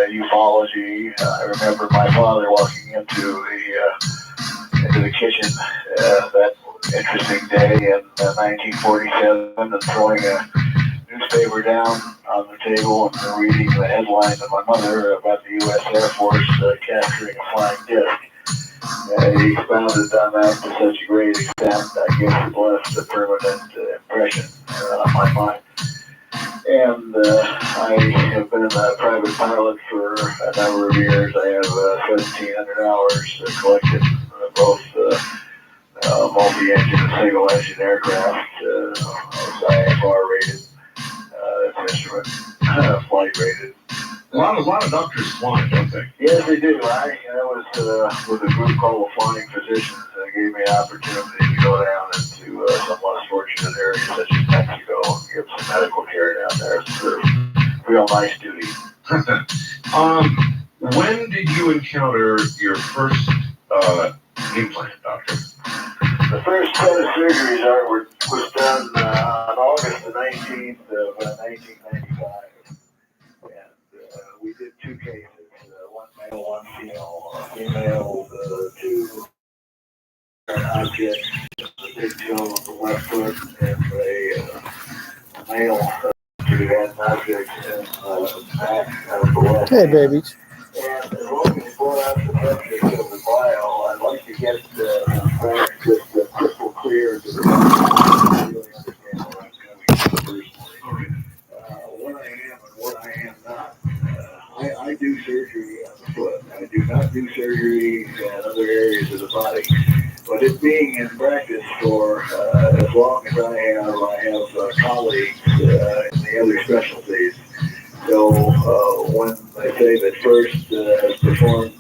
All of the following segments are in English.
ufology. I remember my father walking into the kitchen that interesting day in 1947 and throwing a newspaper down on the table and reading the headline of my mother about the U.S. Air Force capturing a flying disc. He expounded on that to such a great extent, I guess it left a permanent impression on my mind. And I have been a private pilot for a number of years. I have 1,700 hours collected, both multi-engine and single-engine aircraft, IFR rated, instrument, flight rated. A lot of doctors fly, don't they? Yes, they do. I was with a group called the Flying Physicians, and it gave me an opportunity to go down into some less fortunate areas such as Mexico and give some medical care down there. It's a real nice duty. When did you encounter your first implant, doctor? The first set of surgeries was done on August the 19th of 1995. We did two cases, one male, one female. Female, two objects, the big toe of the left foot, and a male who had an object in the back of the left. Hey, babies. And as long as you pull out the subject of the vial, I'd like to get back just crystal clear to the really understand where I'm coming from personally. What I am and what I am not. I do surgery on the foot. I do not do surgery in other areas of the body. But it being in practice for as long as I have colleagues in the other specialties. So when they say that first performed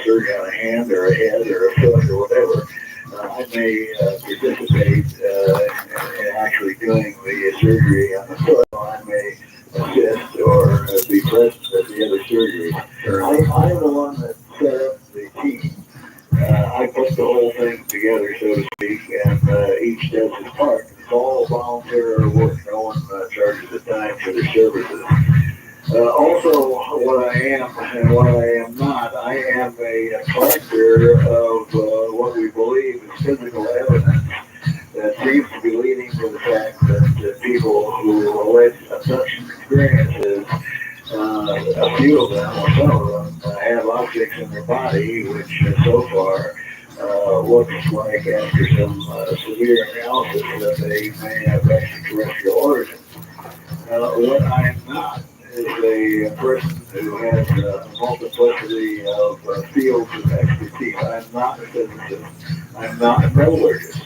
surgery on a hand or a head or a foot or whatever, I may participate in actually doing the surgery on the foot. I may assist or be present at the other surgery. I'm the one that set up the team. I put the whole thing together, so to speak, and each does his part. It's all voluntary work. No one charges a dime for their services. Also, what I am and what I am not, I am a collector of what we believe is physical evidence that seems to be leading to the fact that people who allege abduction experiences, a few of them or some of them, have objects in their body which so far looks like after some severe analysis that they may have extraterrestrial origins. What I am not is a person who has a multiplicity of fields of expertise. I'm not a physicist. I'm not a metallurgist.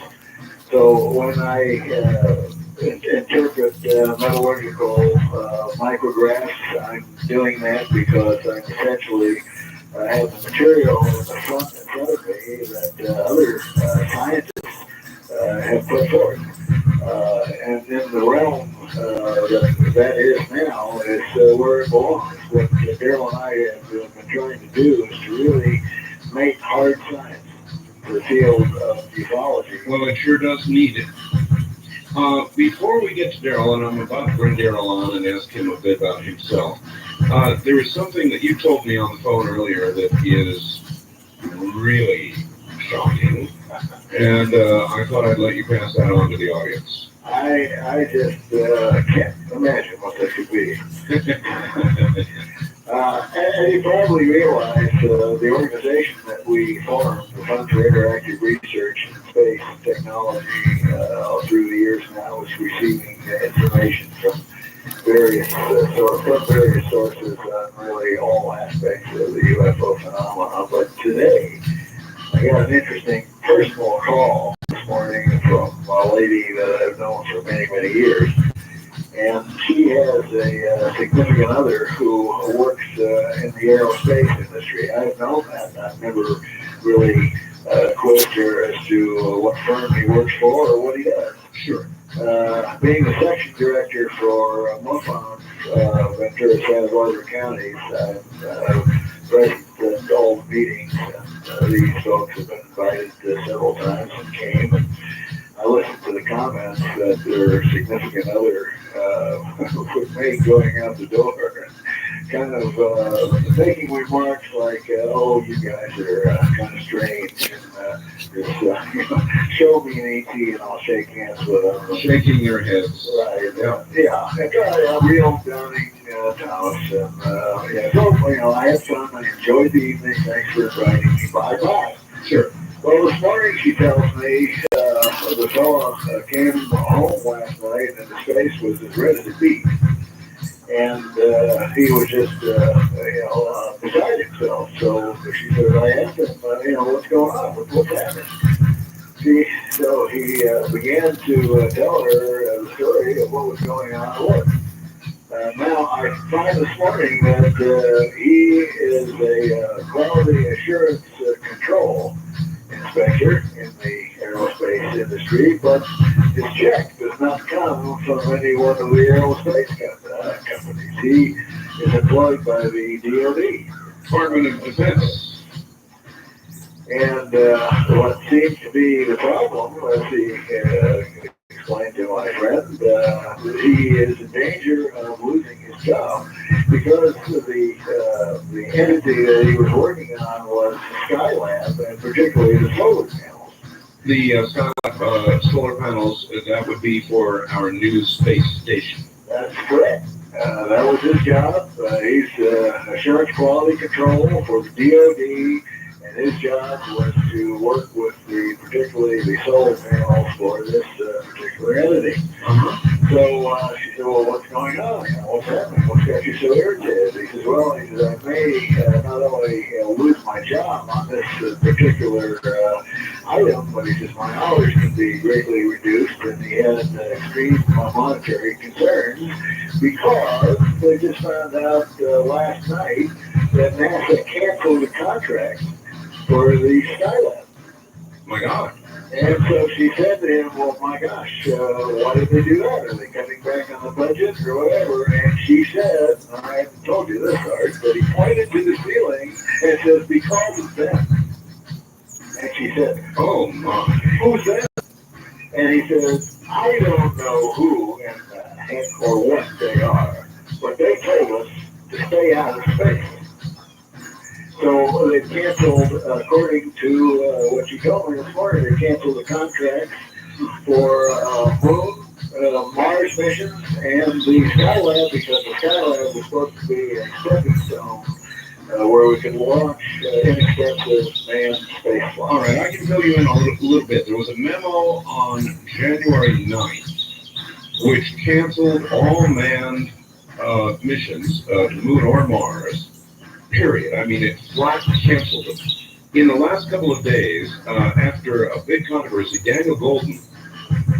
So when I interpret metallurgical micrographs, I'm doing that because I'm essentially have the material in the front in front of me that other scientists have put forth. And in the realm that is now is where it belongs. What Daryl and I have been trying to do is to really make hard science the field of ufology. Well, it sure does need it. Before we get to Daryl, and I'm about to bring Daryl on and ask him a bit about himself, there is something that you told me on the phone earlier that is really shocking, and I thought I'd let you pass that on to the audience. I just can't imagine what that could be. And you probably realize the organization that we formed, the Fund for Interactive Research in Space and Technology, through the years now is receiving information from various sources on really all aspects of the UFO phenomenon. But today, I got an interesting personal call this morning from a lady that I've known for many, many years. And she has a significant other who works in the aerospace industry. I've known that. I've never really quizzed her as to what firm he works for or what he does. Sure. Being the section director for MUFON, Ventura, Santa Barbara counties, I'm present at all the meetings, and these folks have been invited several times and came. And I listened to the comments that their significant other would make going out the door. kind of making remarks like, "Oh, you guys are kind of strange," and just show me an ET and I'll shake hands with them. Shaking your heads. Right. Yeah. I got a real Downey house, and yeah. So I had fun. I enjoyed the evening. Thanks for inviting me. Bye. Sure. Well, this morning she tells me the fellow came home last night and his face was as red as a beet. And he was just, beside himself. So she said, I asked him, what's going on? What's happening? So he began to tell her the story of what was going on at work. Now, I find this morning that he is a quality assurance control inspector in the aerospace industry, but his check does not come from any one of the aerospace companies. He is employed by the DoD. Department of Defense. And what seems to be the problem, as he explained to my friend, he is in danger of losing his job because the entity that he was working on was Skylab, and particularly the solar panels. The Skylab solar panels, that would be for our new space station. That's correct. That was his job. He's assurance quality control for the DoD, and his job was to work with particularly the solar panels for this particular entity. So she said, well, what's going on? What's happening? What's got you so irritated? He says, I may not only lose my job on this particular item, but he says, my hours can be greatly reduced, and he had extreme monetary concerns because they just found out last night that NASA canceled the contract for the Skylab. My God. And so she said to him, well, my gosh, why did they do that? Are they cutting back on the budget or whatever? And she said, I haven't told you this, Art, but he pointed to the ceiling and says, because of them. And she said, oh, my. Who's that? And he says, I don't know who or what they are, but they told us to stay out of space. So they canceled, according to what you told me this morning, they canceled the contracts for Moon, Mars missions, and the Skylab, because the Skylab was supposed to be a stepping stone where we could launch inexpensive manned space flights. All right, I can fill you in a little bit. There was a memo on January 9th which canceled all manned missions to Moon or Mars. Period. I mean, it flat canceled them. In the last couple of days, after a big controversy, Daniel Golden,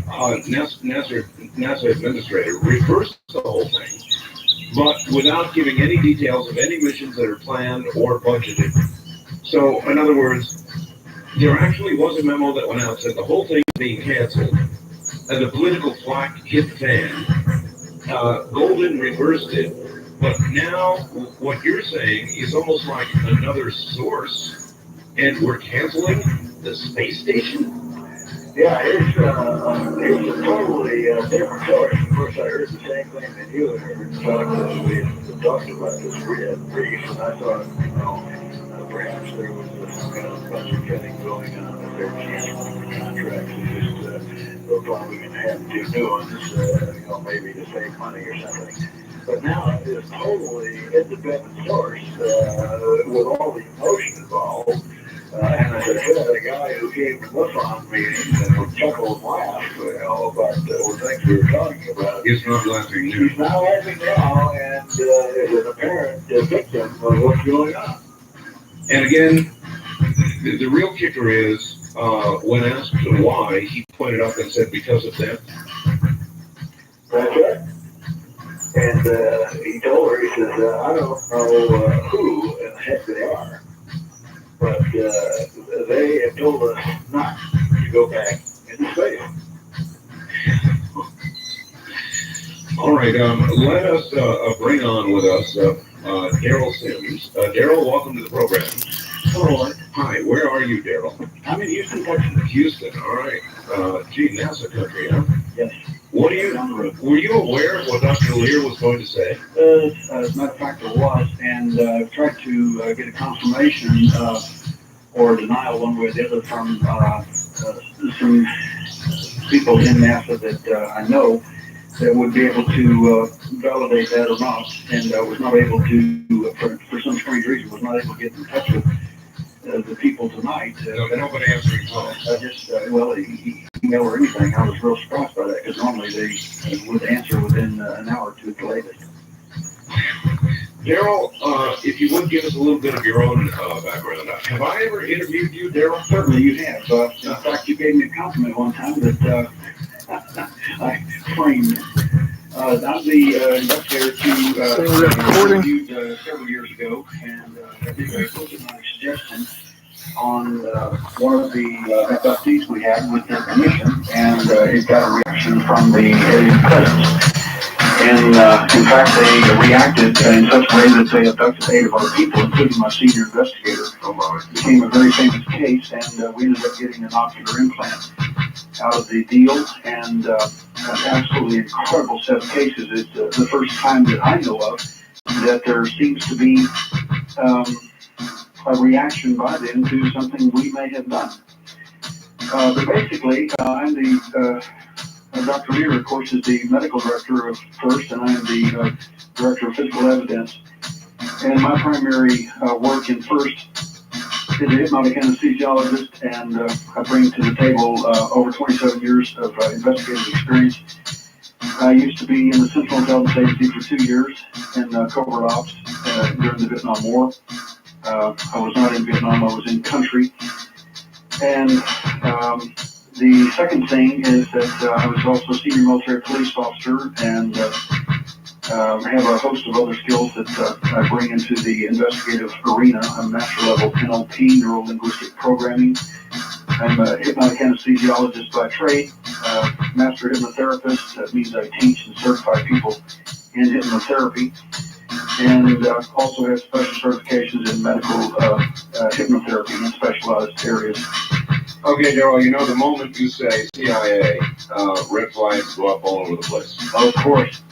NASA administrator, reversed the whole thing, but without giving any details of any missions that are planned or budgeted. So, in other words, there actually was a memo that went out that said the whole thing is being canceled, and the political flack hit the fan. Golden reversed it. But now, what you're saying is almost like another source, and we're canceling the space station? Yeah, it's a totally different source. Of course, I heard the same thing that you had heard. We talked about this brief, and I thought, perhaps there was some kind of budget cutting going on, that they're canceling the contracts and just they're probably going to have to do new ones, maybe to save money or something. But now it is totally independent source with all the emotion involved. And as I said, a guy who came to MUFON meetings and would chuckle and laugh about the things we were talking about. He's not laughing now. He's not laughing now and is an apparent victim of what's going on. And again, the real kicker is, when asked why, he pointed up and said, because of them. That's right. And he told her, he says, I don't know who in the heck they are, but they have told us not to go back into space. All right, let us bring on with us Daryl Sims. Daryl, welcome to the program. Hello. Hi, where are you, Daryl? I'm in Houston, Texas. Houston, all right. Gee, NASA country, huh? Yes. Were you aware of what Dr. Lear was going to say? As a matter of fact, it was, and I've tried to get a confirmation or a denial one way or the other from some people in NASA that I know that would be able to validate that or not, and was not able to, for some strange reason, was not able to get in touch with the people tonight. Nobody answering phones. I just, email or anything, I was real surprised by that, because normally they would answer within an hour or two at the latest. Daryl, if you would give us a little bit of your own background. Have I ever interviewed you, Daryl? Certainly you have. In fact, you gave me a compliment one time that I framed. I'm the investigator who interviewed several years ago, and I did put my suggestion on one of the abductees we had with their commission, and it got a reaction from the alien presence. And in fact, they reacted in such a way that they abducted 8 of our people, including my senior investigator. It became a very famous case, and we ended up getting an ocular implant out of the deal, and an absolutely incredible set of cases. It's the first time that I know of that there seems to be a reaction by them to something we may have done. But basically, I'm the Dr. Lear, of course, is the medical director of FIRST, and I am the director of physical evidence. And my primary work in FIRST is a hypnotic anesthesiologist, and I bring to the table over 27 years of investigative experience. I used to be in the Central Intelligence Agency for 2 years in covert ops during the Vietnam War. I was not in Vietnam, I was in country. And the second thing is that I was also a senior military police officer, and have a host of other skills that I bring into the investigative arena. I'm master level NLP, neuro-linguistic programming. I'm a hypnotic anesthesiologist by trade, master hypnotherapist. That means I teach and certify people in hypnotherapy, and also have special certifications in medical hypnotherapy in specialized areas. Okay, Daryl, you know, the moment you say CIA, red flags go up all over the place. Of course.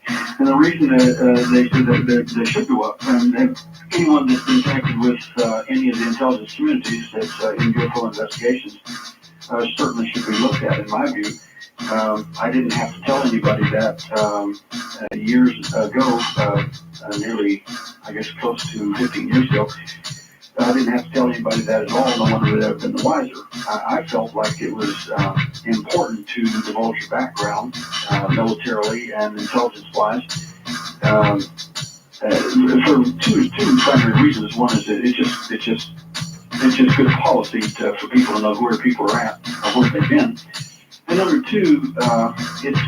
And the reason that they said that they should go up, and anyone that's been connected with any of the intelligence communities that's in UFO investigations certainly should be looked at, in my view. I didn't have to tell anybody that years ago, nearly, I guess, close to 15 years ago. I didn't have to tell anybody that at all. No one would have been the wiser. I felt like it was important to divulge your background, militarily and intelligence-wise, for two primary reasons. One is that it's just good policy for people to know where people are at or where they've been. And number two, it's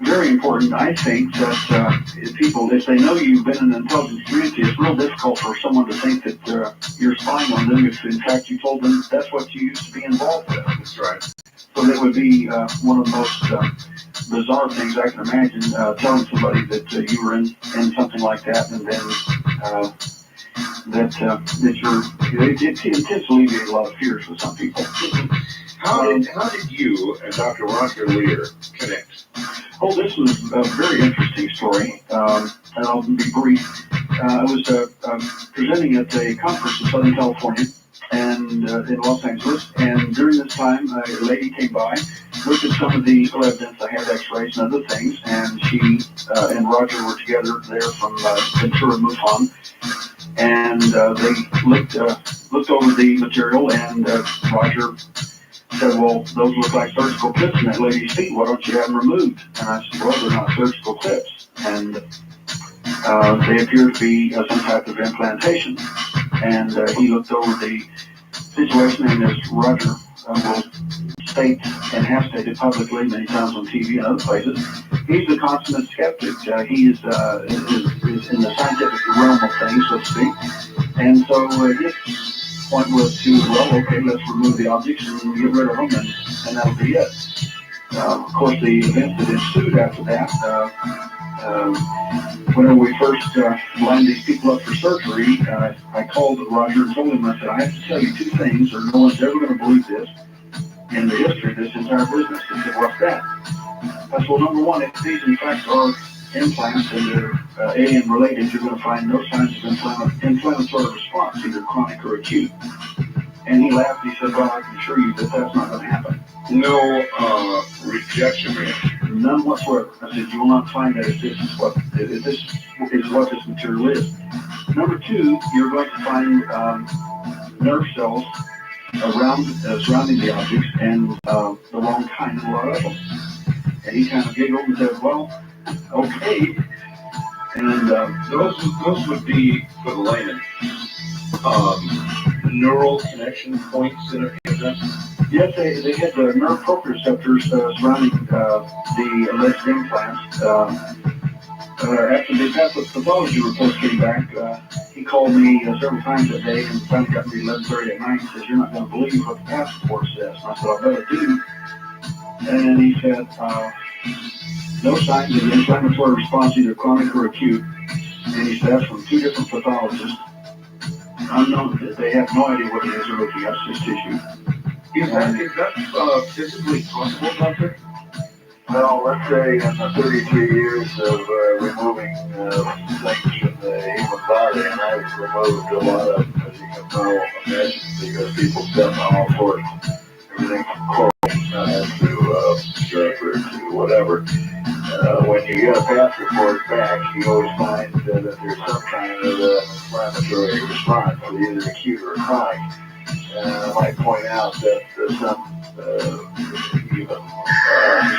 very important, I think, that people, if they know you've been in the intelligence community, it's real difficult for someone to think that you're spying on them if, in fact, you told them that's what you used to be involved with. That's right. So that would be one of the most bizarre things I can imagine, telling somebody that you were in something like that, and then that it tends to alleviate a lot of fears with some people. How did you and Dr. Roger Lear connect? Oh, this was a very interesting story, and I'll be brief. I was presenting at a conference in Southern California and in Los Angeles, and during this time, a lady came by, looked at some of the evidence. I had x-rays and other things, and she and Roger were together there from Ventura, MUFON, and they looked over the material, and Roger said, well, those look like surgical clips in that lady's feet. Why don't you have them removed? And I said, well, they're not surgical clips. And they appear to be some type of implantation. And he looked over the situation, and as Roger will state and have stated publicly many times on TV and other places, he's the consummate skeptic. He is in the scientific realm of things, so to speak. And so his point was to, well, okay, let's remove the objects and get rid of them, and that'll be it. Of course, the events that ensued after that, whenever we first lined these people up for surgery, I called Roger and told him, I said, I have to tell you two things, or no one's ever going to believe this in the history of this entire business. He said, what's that? Well, number one, if these in fact are implants and they're alien related, you're going to find no signs of inflammatory response, either chronic or acute. And he laughed. He said, "Well, I can assure you that that's not going to happen. No rejection reaction. None whatsoever." I said, "You will not find that if this is what this material is." Number two, you're going to find nerve cells surrounding the objects, and the wrong kind, a lot of them. And he kind of giggled and said, "Well, okay." And those would be, for the layman, neural connection points in that. Yes, they had the nerve proprioceptors surrounding the alleged implants. After the pathology reports came back, he called me several times that day and finally got me 11:30 at night and says, "You're not going to believe what the path report says." And I said, "I better do." And he said, "No signs of inflammatory response, either chronic or acute." And he said, "That's from two different pathologists. Unknown, they have no idea what it is or looking at, it's just tissue." Is that physically possible, Doctor? Well, let's say in the 33 years of removing things from the human body, and I've removed a lot of, as you can well imagine, because people step on all sorts, everything from coral to surfer to whatever. When you get a path report back, you always find that there's some kind of inflammatory response, either acute or chronic. I might point out that some even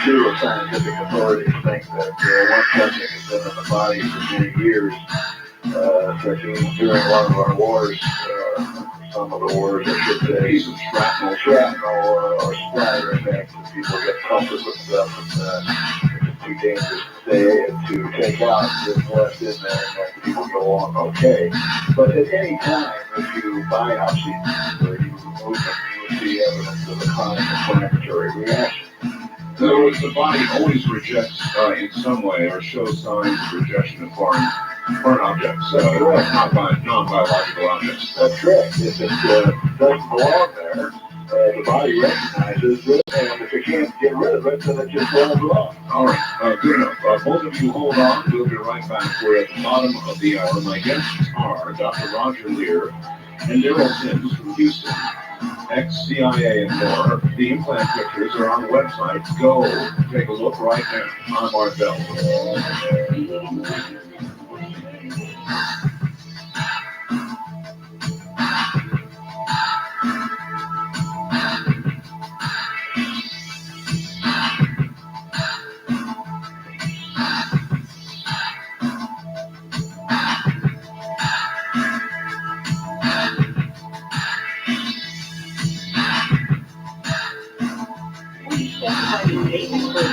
pseudo-scientific authorities think that one subject has been in the body for many years, such as during one of our wars, some of the wars, I should say, Piece of shrapnel or splatter effect, and people get comfort with stuff, and it's too dangerous to say to take out, just left in there, and let people go on okay. But at any time, if you biopsy or you remove them, you will see evidence of a chronic inflammatory reaction. In other words, the body always rejects in some way or shows signs of rejection of foreign objects, non-biological objects. That's correct. If it doesn't belong there, the body recognizes it, and if it can't get rid of it, then it just rolls off. All right, good enough. Both of you hold on. We'll be right back. We're at the bottom of the hour. My guests are Dr. Roger Leir and Daryl Sims from Houston, ex-CIA and more. The implant pictures are on the website. Go take a look right now. I'm Art Bell.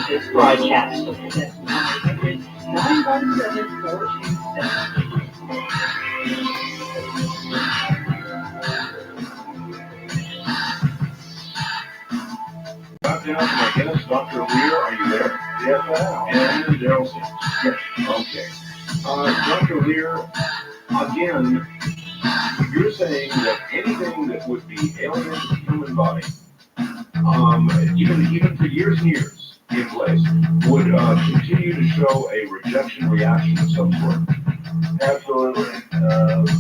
This broadcast of 917-427. Back down to my guest, Dr. Leir. Are you there? Yes, I am. And Daryl Sims. Yes. Okay. Dr. Leir, again, you're saying that anything that would be alien to the human body, even for years and years in place, would continue to show a rejection reaction of some sort. Absolutely.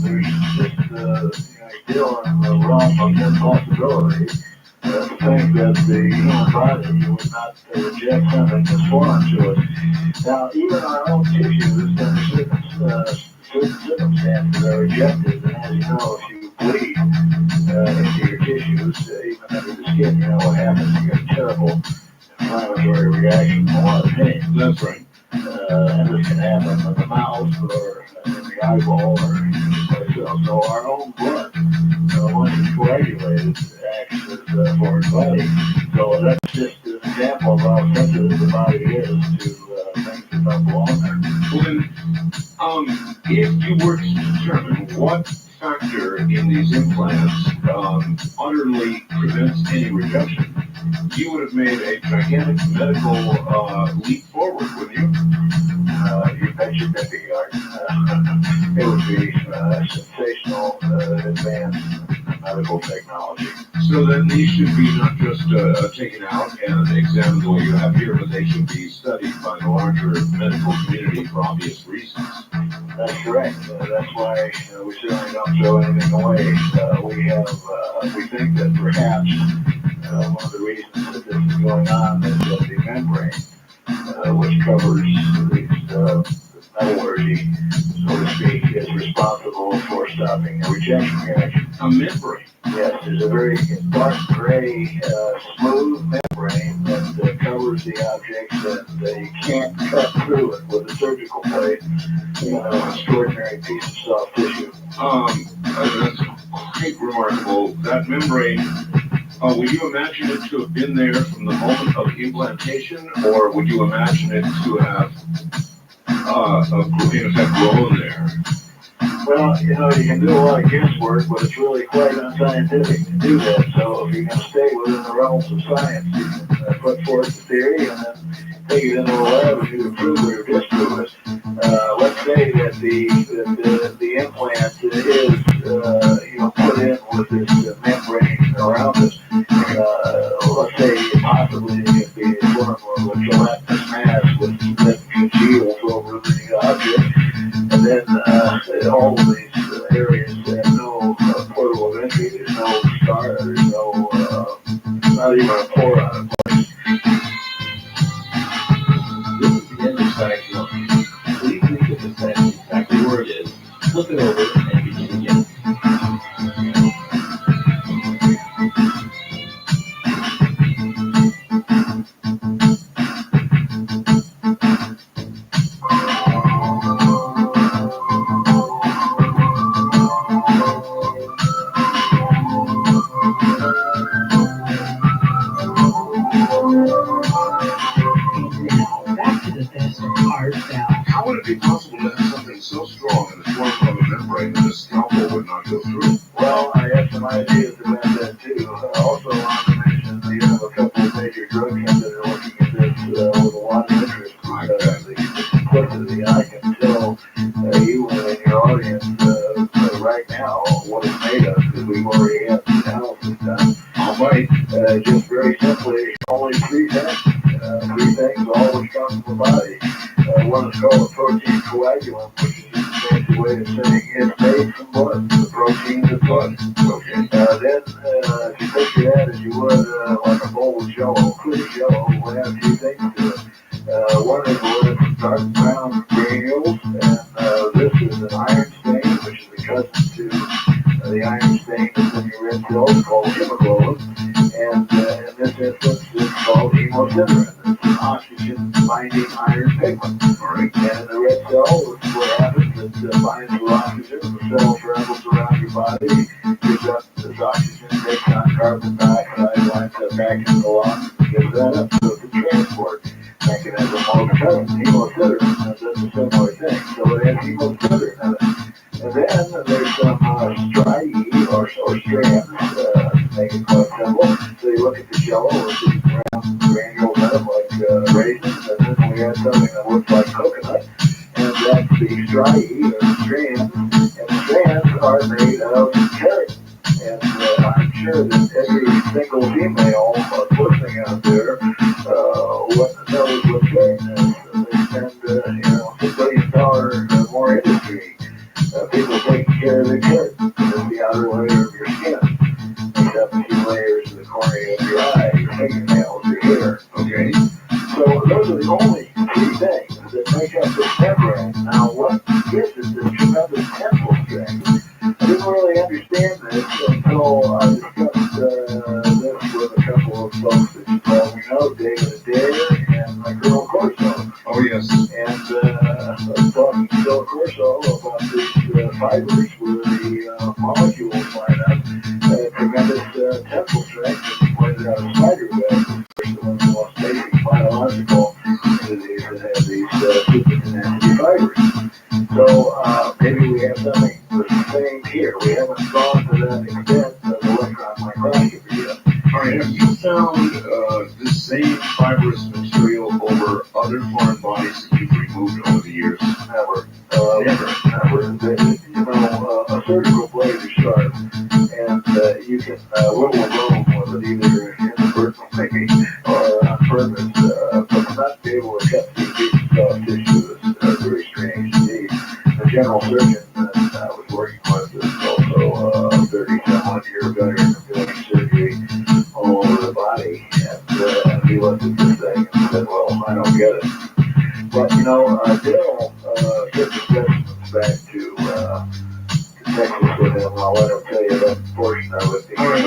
There's just still in the realm of impossibility to think that the human body would not reject something that's foreign to it. Now, even our own tissues, under certain circumstances, are rejected. And as you know, if you bleed into your tissues, even under the skin, you know what happens. You get a terrible inflammatory reaction, a lot of pain. That's right. And this can happen in the mouth or in the eyeball or anyplace else. So our own blood, once it's coagulated, acts as a foreign body. So that's just an example of how sensitive the body is to things that don't belong there. Well, then, if you were to determine what factor in these implants utterly prevents any rejection, you would have made a gigantic medical leap forward, wouldn't you? You bet your Debbie Art. it would be sensational advanced medical technology. So then these should be not just taken out and examined the way you have here, but they should be studied by the larger medical community for obvious reasons. That's correct. That's why we certainly don't throw anything away. We think that perhaps one of the reasons that this is going on is that the membrane, which covers these metallurgy, so to speak, is responsible for stopping a rejection reaction. A membrane. Yes, there's a very dark gray, smooth membrane that covers the objects, and you can't cut through it with a surgical blade. An extraordinary piece of soft tissue. That's quite remarkable. That membrane, would you imagine it to have been there from the moment of implantation, or would you imagine it to have, grown there? Well, you can do a lot of guesswork, but it's really quite unscientific to do that. So if you're going to stay within the realms of science, you can put forth the theory and then take it into the lab and either prove it or disprove it. Let's say that the implant is, put in with this membrane around it. Let's say possibly it could be a form of a gelatinous mass that congeals over the object. And then all of these areas have no portal of entry. There's no scar. There's no, not even a pore on it. This is the end of diagnosis. Please look at the text exactly where it is, flip it over, and begin again. Back to the best part valve. How would it be possible to have something so strong in the form of a membrane that a scalpel would not go through? Well, I have some ideas about that too. Also, I want to mention you have a couple of major drug companies that are looking at this with a lot of interest. The simplicity, I can tell you and your audience right now what it's made of, because we've already had the analysis done. All right. Just very simply, only three things, all which come from the body. One is called a protein coagulant, which is just a fancy way of saying it's made from blood. The protein is blood. Okay. Then, if you picture that as you would like a bowl of jello, clear jello, we'll have two things to it. One is with dark brown granules, and this is an iron stain, which is a cousin to the iron stain that's in your red cells called hemoglobin. And in this instance, it's called hemosiderin. It's an oxygen-binding iron pigment. Right. And in the red cell, this is what happens. It binds with oxygen. The cell travels around your body, gives up this oxygen, takes on carbon dioxide, winds up back in the lungs, gives that up. So it's a transport mechanism. All of a sudden, hemosiderin does a similar thing. So it has hemosiderin in it. And then there's some striae or strands, to make it quite simple. So you look at the jello with these brown granules in it like raisins, and then we have something that looks like coconut, and that's the striae or the strands, and the strands are made of keratin. And I'm sure that every single female listening out there knows what keratin is. They spend, $1 billion more industry. People taking care of their keratin. It's the outer layer of your skin. Makes up a few layers of the cornea of your eye, your fingernails, your hair. Okay. So those are the only three things that make up this membrane. Now, what gives it this tremendous tensile strength? I didn't really understand this until I discussed this with a couple of folks that you probably know, David Adair and my girl Corso. Oh, yes. And I was talking to Bill Corso about these fibers where the molecules line up. Tremendous tensile strength, and he pointed out a spider web, which is one of the most basic biological entities that have these supertenacity fibers. So maybe we have something the same here. We haven't gone to that extent of electron microscopy yet. All right. Have you found the same fibrous material over other foreign bodies that you've removed over the years? Never. a surgical blade is sharp, and you can whittle a bone with it either inadvertently or on purpose, but not be able to cut through deep soft tissue is very strange indeed. The general surgeon that I was working with is also 30-some-odd-year veteran of doing surgery all over the body, and he looked at this thing and said, well, I don't get it. But, Dale took the specimens back to Texas with him. I'll let him tell you that portion of it. All right,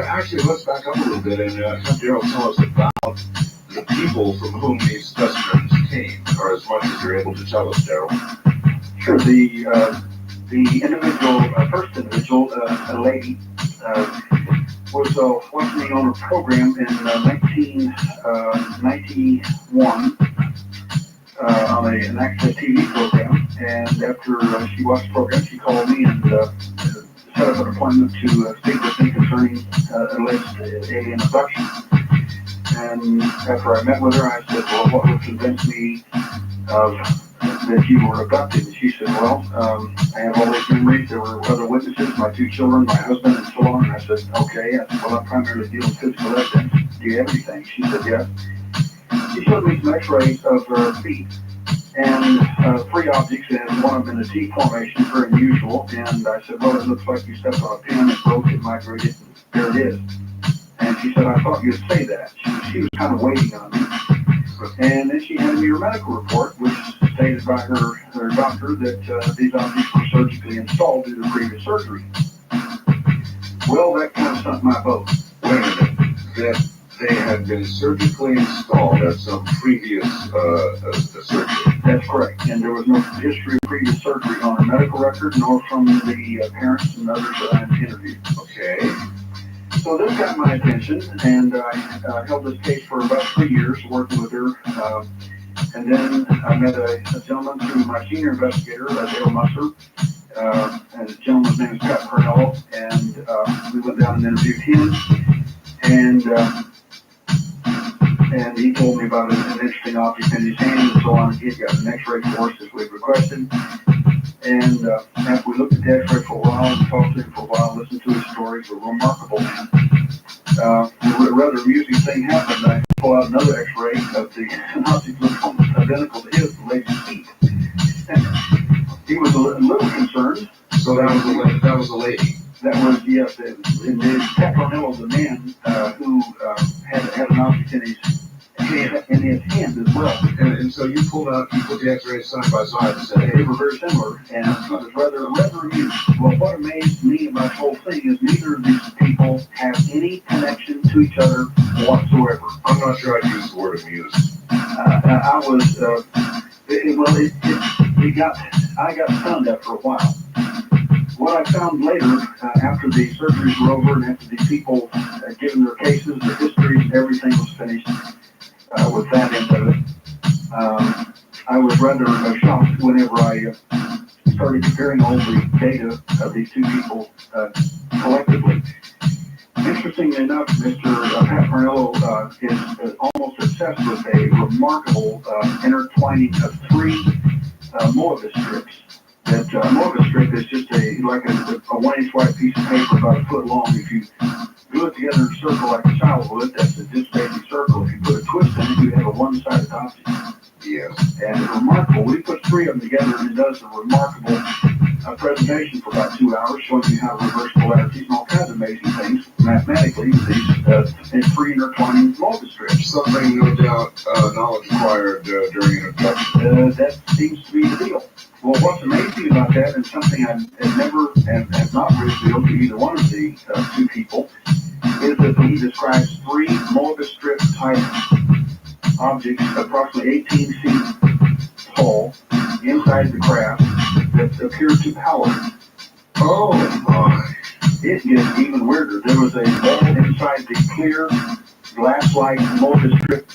actually, let's back up a little bit and have Daryl tell us about the people from whom these specimens came, or as much as you're able to tell us, Daryl. Sure. The individual, first individual, a lady, was watching me on a program in 1991 on an Access TV program, and after she watched the program, she called me and set up an appointment to speak with me concerning alleged alien abduction. And after I met with her, I said, well, what would convince me that you were abducted? And she said, well, I have all these memories. There were other witnesses, my 2 children, my husband, and so on. And I said, okay. I said, well, I'm primarily dealing with physical evidence. Do you have anything? She said, yes. She showed me some x-rays of her feet and 3 objects, and one of them in a T formation, very unusual. And I said, well, it looks like you stepped on a pin, it broke, it migrated, and there it is. And she said, I thought you'd say that. She was kind of waiting on me. And then she handed me her medical report, which stated by her doctor that these objects were surgically installed due to previous surgery. Well, that kind of sunk my boat. Wait a minute. That they had been surgically installed at some previous surgery. That's correct. And there was no history of previous surgery on her medical record, nor from the parents and others that I interviewed. Okay. So this got my attention, and I held this case for about 3 years, working with her. And then I met a gentleman through my senior investigator, Dale Musser, and the gentleman's name is Pat Purnell, and we went down and interviewed him, and he told me about an interesting object in his hand and so on. He had got an x-ray for us as we requested. And after we looked at the x-ray for a while and talked to him for a while, listened to his story, he's a remarkable man. A rather amusing thing happened. I pulled out another x-ray of the object looked almost identical to his, the lady's feet. And he was a little concerned. So that was a lady. That was, yes, Pat Purnell was the man who had an object in his hand as well. And so you put the x-rays side by side and said, They were very similar, and it was rather amusing. Well, what amazed me about the whole thing is neither of these people have any connection to each other whatsoever. I'm not sure I'd use the word amused. I got stunned after a while. What I found later, after the surgeries were over and after the people had given their cases, their histories, everything was finished with that end of it. I was rather shocked whenever I started comparing all the data of these 2 people collectively. Interestingly enough, Mr. Pat Purnell is almost obsessed with a remarkable intertwining of 3 Moebius strips. That Moebius strip is just like a 1-inch wide piece of paper about a foot long. If you glue it together in a circle like a child would, that's a displacing circle. If you put a twist in it, you have a one-sided object. Yes. And it's remarkable. We put 3 of them together, and it does a remarkable presentation for about 2 hours, showing you how to reverse polarities and all kinds of amazing things mathematically with these 3 intertwining Moebius strips. Something, no doubt, knowledge acquired during an abduction. That seems to be the deal. Well, what's amazing about that, and something I have not revealed to either one of the 2 people, is that he describes 3 Moebius strip type objects, approximately 18 feet tall, inside the craft, that appear to power. Oh my! It gets even weirder. There was a ball inside the clear glass-like Moebius strip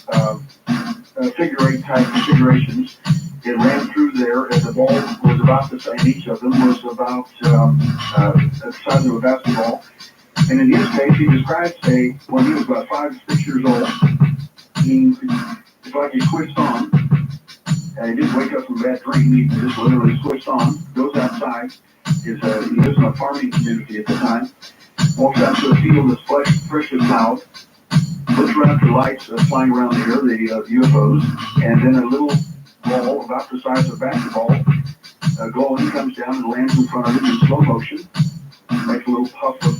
figure 8 type configurations. It ran through there, and the ball was about the same. Each of them was about the size of a basketball. And in his case, he describes when he was about 5 or 6 years old, it's like he switched on he didn't wake up from a bad dream. He just literally switched on, goes outside. He lives in a farming community at the time. Walks out to a field that's freshly plowed. Looks around for lights flying around the air, the UFOs, and then a little ball about the size of a basketball glowing comes down and lands in front of him in slow motion. Makes a little puff of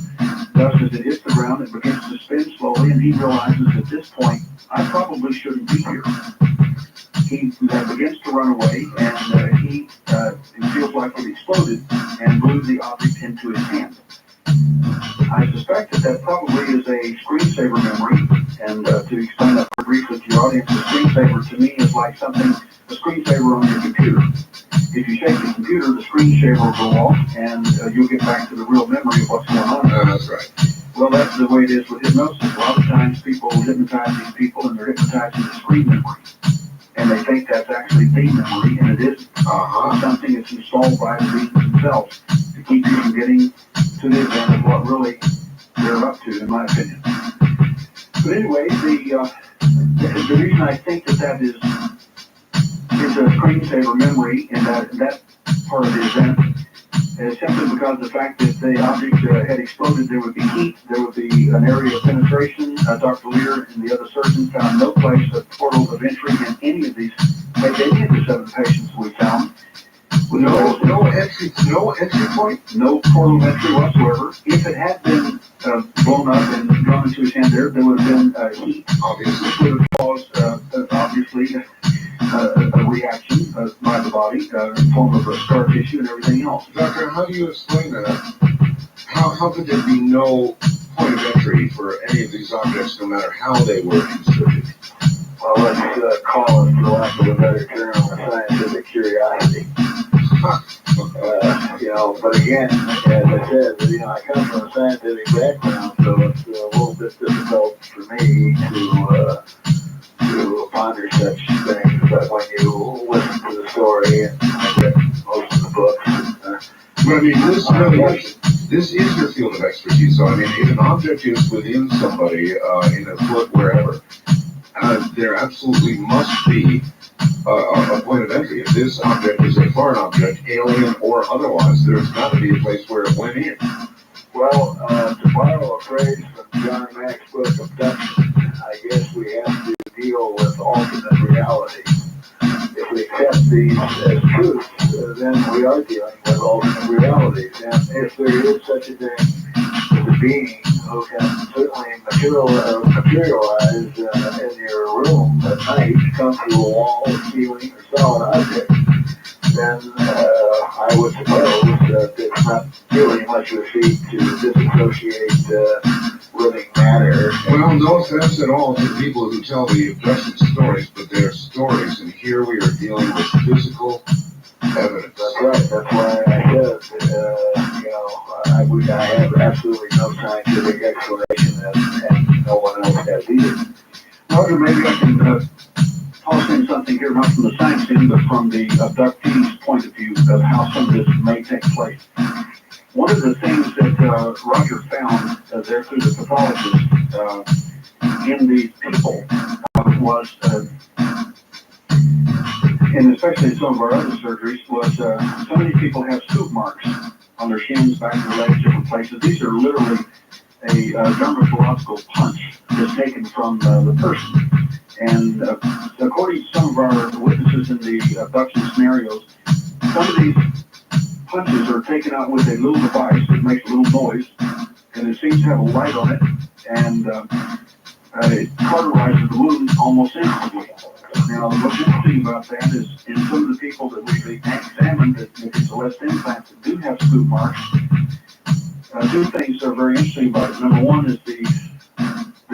dust as it hits the ground. It begins to spin slowly, and he realizes at this point, I probably shouldn't be here. He begins to run away, and he feels like it exploded and blew the object into his hand. I suspect that probably is a screensaver memory, and to explain that briefly to your audience, a screensaver to me is like a screensaver on your computer. If you shake the computer, the screensaver will go off, and you'll get back to the real memory of what's going on. That's right. Well, that's the way it is with hypnosis. A lot of times people hypnotize these people, and they're hypnotizing the screen memory. And they think that's actually the memory, and it isn't. It's something that's installed by the beings themselves to keep you from getting to the event of what really they're up to, in my opinion. But anyway, the reason I think that is a screensaver memory, and that part of the event is simply because of the fact that the object had exploded. There would be heat, there would be an area of penetration. Dr. Lear and the other surgeons found no place, a portal of entry in any of the 7 patients we found. No entry point? No portal of entry whatsoever. If it had been blown up and gone into his hand there would have been heat. Obviously. Which would have caused, obviously, a reaction by the body in the form of scar tissue and everything else. Doctor, how do you explain that? How could there be no point of entry for any of these objects, no matter how they were inserted? Well, let's call it, for lack of a better term, a scientific curiosity. But again, as I said, I come from a scientific background, so it's a little bit difficult for me to ponder such things. But when you listen to the story, and I read most of the books, But I mean, this is your field of expertise. So I mean, if an object is within somebody, in a foot, wherever, there absolutely must be a point of entry. If this object is a foreign object, alien or otherwise, there's got to be a place where it went in. well, to borrow a phrase from John Mack's book, Abduction, I guess we have to deal with alternate reality. If we accept these as truths, then we are dealing with alternate realities. And if there is such a thing as a being who can certainly materialize in your room at night, come through a wall, or ceiling, or solid object, then I would suppose that it's not really much of a feat to disassociate living matter. Well, no offense at all to people who tell the abduction stories, but they're stories, and here we are dealing with physical evidence. That's right. That's why I said, I have absolutely no scientific explanation, and no one else has either. Roger, maybe I can toss in something here, not from the science end, but from the abductee's point of view of how some of this may take place. One of the things that Roger found there through the pathologist in these people was, and especially in some of our other surgeries, was so many people have scoop marks on their shins, back of their legs, different places. These are literally a dermatological punch that's taken from the person. And according to some of our witnesses in the abduction scenarios, some of these punches are taken out with a little device that makes a little noise, and it seems to have a light on it, and it cauterizes the wound almost instantly. Now, what's interesting about that is in some of the people that we've examined, that these Celeste implants that do have scoop marks, two things are very interesting about it. Number one is the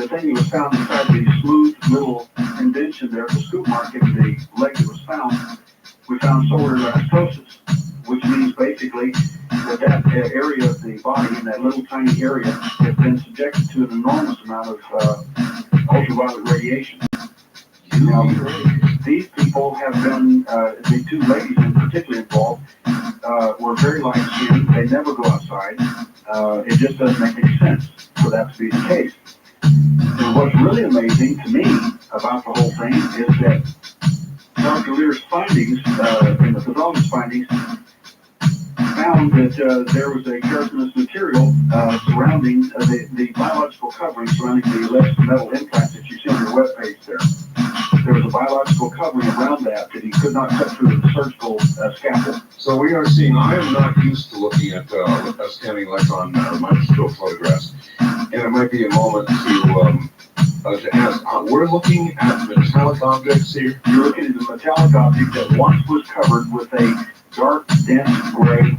thing that was found inside the smooth little indention there, the scoop mark in the leg that was found, we found solar elastosis, which means basically that area of the body, in that little tiny area, has been subjected to an enormous amount of ultraviolet radiation. Now, these people have been, the two ladies in particular involved, were very light skinned. They never go outside. It just doesn't make any sense for that to be the case. And what's really amazing to me about the whole thing is that Dr. Lear's findings, in the pathologist's findings, found that there was a keratinous material surrounding the biological covering surrounding the alleged metal implants that you see on your webpage there. There was a biological covering around that he could not cut through with the surgical scalpel. So we are seeing, I am not used to looking at scanning electron microscope photographs, and it might be a moment to ask, we're looking at metallic objects here? You're looking at a metallic object that once was covered with a dark, dense gray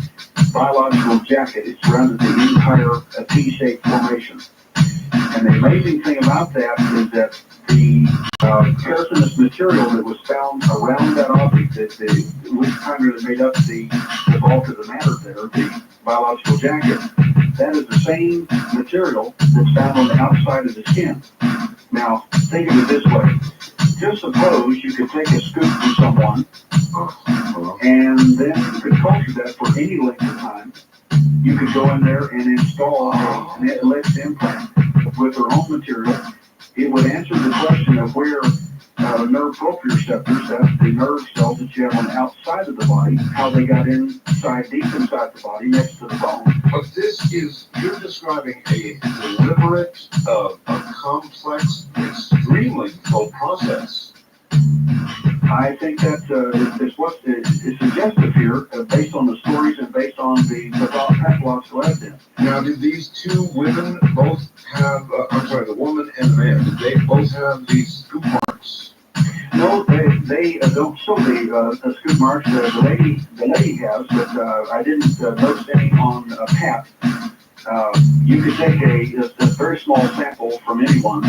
biological jacket. It surrounded the entire T-shaped formation. And the amazing thing about that is that the keratinous material that was found around that object, which primarily made up the bulk of the matter there, the biological jacket, that is the same material that's found on the outside of the skin. Now, think of it this way. Just suppose you could take a scoop from someone and then you could culture that for any length of time. You could go in there and install an alleged implant with their own material. It would answer the question of where nerve proprioceptors, that's the nerve cells that you have on the outside of the body, how they got inside, deep inside the body, next to the bone. But this is, you're describing a deliberate, a complex, extremely difficult process. I think that is what is suggestive here, based on the stories and based on the pathological evidence. Now, did these two women both have, the woman and the man, did they both have these scoop marks? No, they don't show the scoop marks. The lady has, but I didn't notice any on Pat. You could take a very small sample from anyone,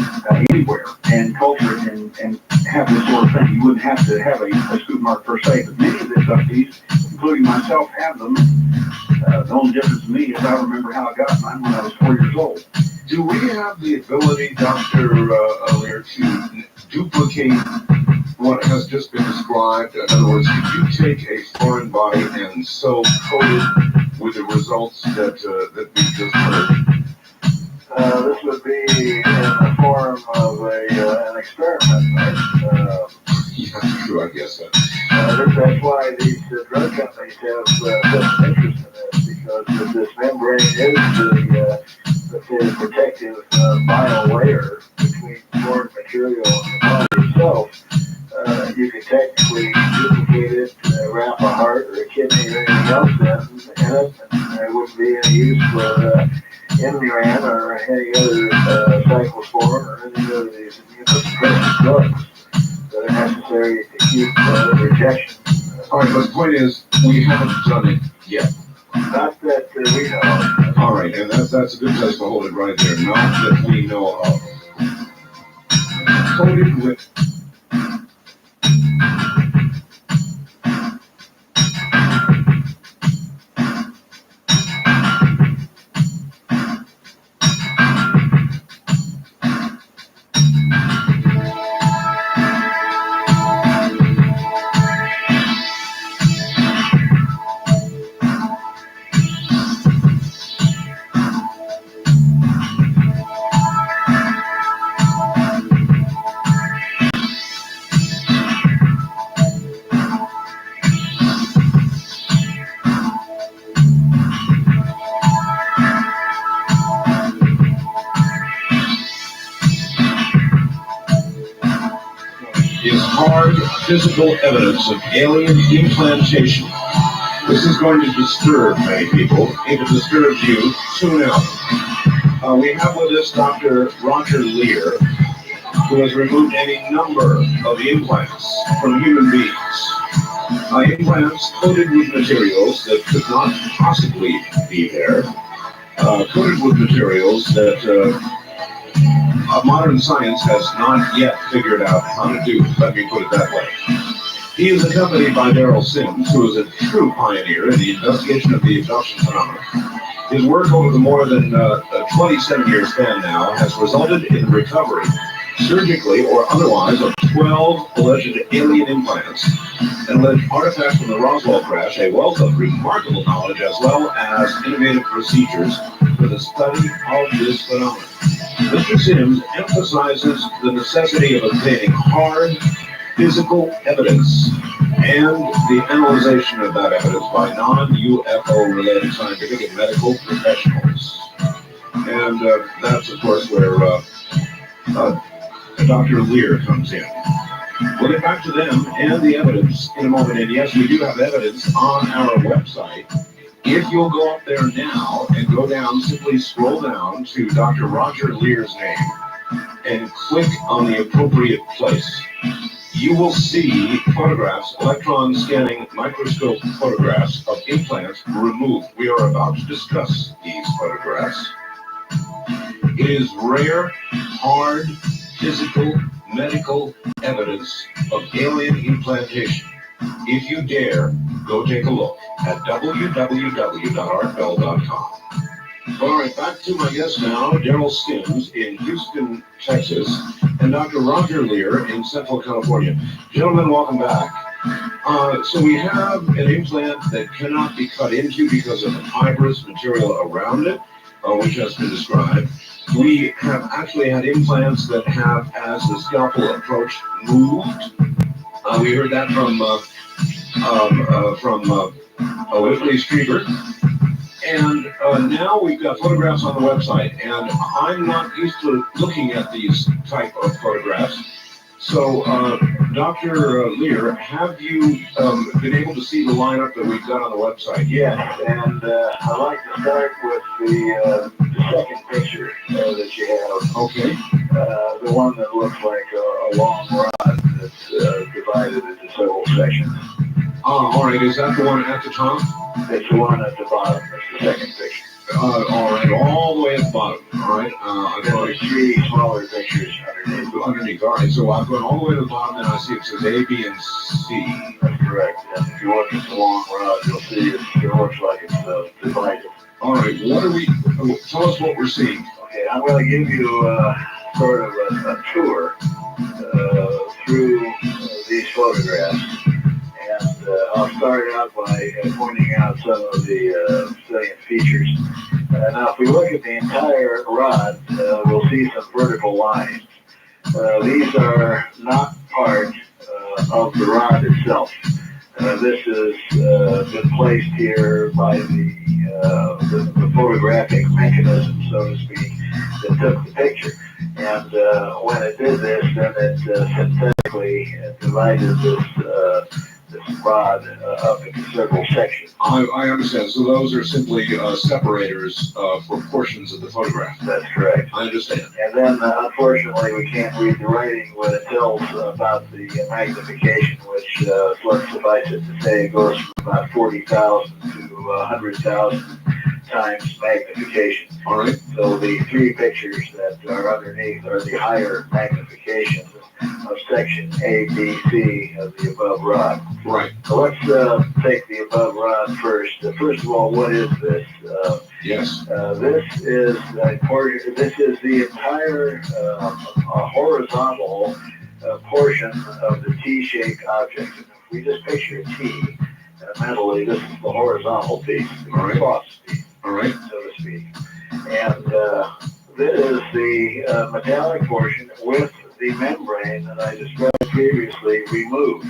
anywhere, and culture it and have this sort of thing. You wouldn't have to have a scoop mark per se, but many of the inductees, including myself, have them. The only difference in me is I remember how I got mine when I was 4 years old. Do we have the ability, Dr. Lear, to duplicate what has just been described? In other words, could you take a foreign body and so code it with the results that we just heard? This would be in the form of an experiment, right? Yeah, true, I guess so. That's why these drug companies have such an interest in this, because this membrane is the protective bio layer between foreign material and the body itself. You can technically duplicate it, wrap a heart or a kidney or anything else in it, and there wouldn't be any use for Imuran or any other cyclosporin or any of these immunosuppressive drugs that are necessary to keep rejection. All right, but the point is, we haven't done it yet. Not that we know of. All right, and that's a good place to hold it right there. Not that we know of. Coated with hard physical evidence of alien implantation. This is going to disturb many people. If it disturbs you, tune out. We have with us Dr. Roger Lear, who has removed any number of implants from human beings. Implants coated with materials that could not possibly be there, coated with materials that modern science has not yet figured out how to do. Let me put it that way. He is accompanied by Daryl Sims, who is a true pioneer in the investigation of the abduction phenomenon. His work over the more than 27-year span now has resulted in the recovery, surgically or otherwise, of 12 alleged alien implants and alleged artifacts from the Roswell crash, a wealth of remarkable knowledge as well as innovative procedures for the study of this phenomenon. Mr. Sims emphasizes the necessity of obtaining hard physical evidence and the analysis of that evidence by non-UFO related scientific and medical professionals. And that's, of course, where Dr. Lear comes in. We'll get back to them and the evidence in a moment. And yes, we do have evidence on our website. If you'll go up there now and go down, simply scroll down to Dr. Roger Lear's name and click on the appropriate place. You will see photographs, electron scanning microscope photographs of implants removed. We are about to discuss these photographs. It is rare, hard, physical, medical evidence of alien implantation. If you dare, go take a look at www.artbell.com. All right, back to my guest now, Daryl Stims in Houston, Texas, and Dr. Roger Lear in Central California. Gentlemen, welcome back. So we have an implant that cannot be cut into because of the fibrous material around it, which has been described. We have actually had implants that have, as the scalpel approach, moved. We heard that from Whitley Strieber. And now we've got photographs on the website, and I'm not used to looking at these type of photographs. So, Dr. Lear, have you been able to see the lineup that we've got on the website? Yes, and I'd like to start with the second picture that you have. Okay. The one that looks like a long rod that's divided into several sections. All right. Is that the one at the top? It's the one at the bottom. That's the second picture. All right. All the way at the bottom. All right. Then there's three smaller pictures underneath. Underneath. All right. So I've gone all the way to the bottom, and I see it says A, B, and C. That's correct. And if you look at the long rod, you'll see it looks like it's divided. All right. What are we? Tell us what we're seeing. Okay, I'm going to give you sort of a tour through these photographs. And I'll start out by pointing out some of the salient features. Now, if we look at the entire rod, we'll see some vertical lines. These are not part of the rod itself. This has been placed here by the photographic mechanism, so to speak, that took the picture. And when it did this, then it synthetically divided this rod up into several sections. I understand. So those are simply separators for portions of the photograph. That's correct. I understand. And then, unfortunately, we can't read the writing when it tells about the magnification, which, let's suffice it to say, goes from about 40,000 to 100,000 times magnification. All right. So the three pictures that are underneath are the higher magnifications of section A, B, C of the above rod. Right. So let's take the above rod first. First of all, what is this? Yes. This is the entire horizontal portion of the T-shaped object. If we just picture a T, mentally, this is the horizontal piece, the All right. cross piece, All right. so to speak. And this is the metallic portion with the membrane that I described previously removed.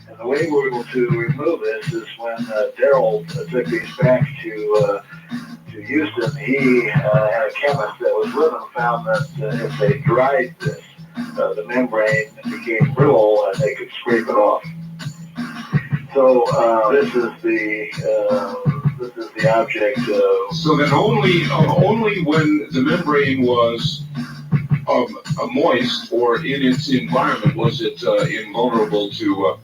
And the way we're able to remove this is when Daryl took these back to Houston, he had a chemist that was with him, found that if they dried this, the membrane became brittle and they could scrape it off. So this is the object. So then only when the membrane was moist or in its environment was it invulnerable to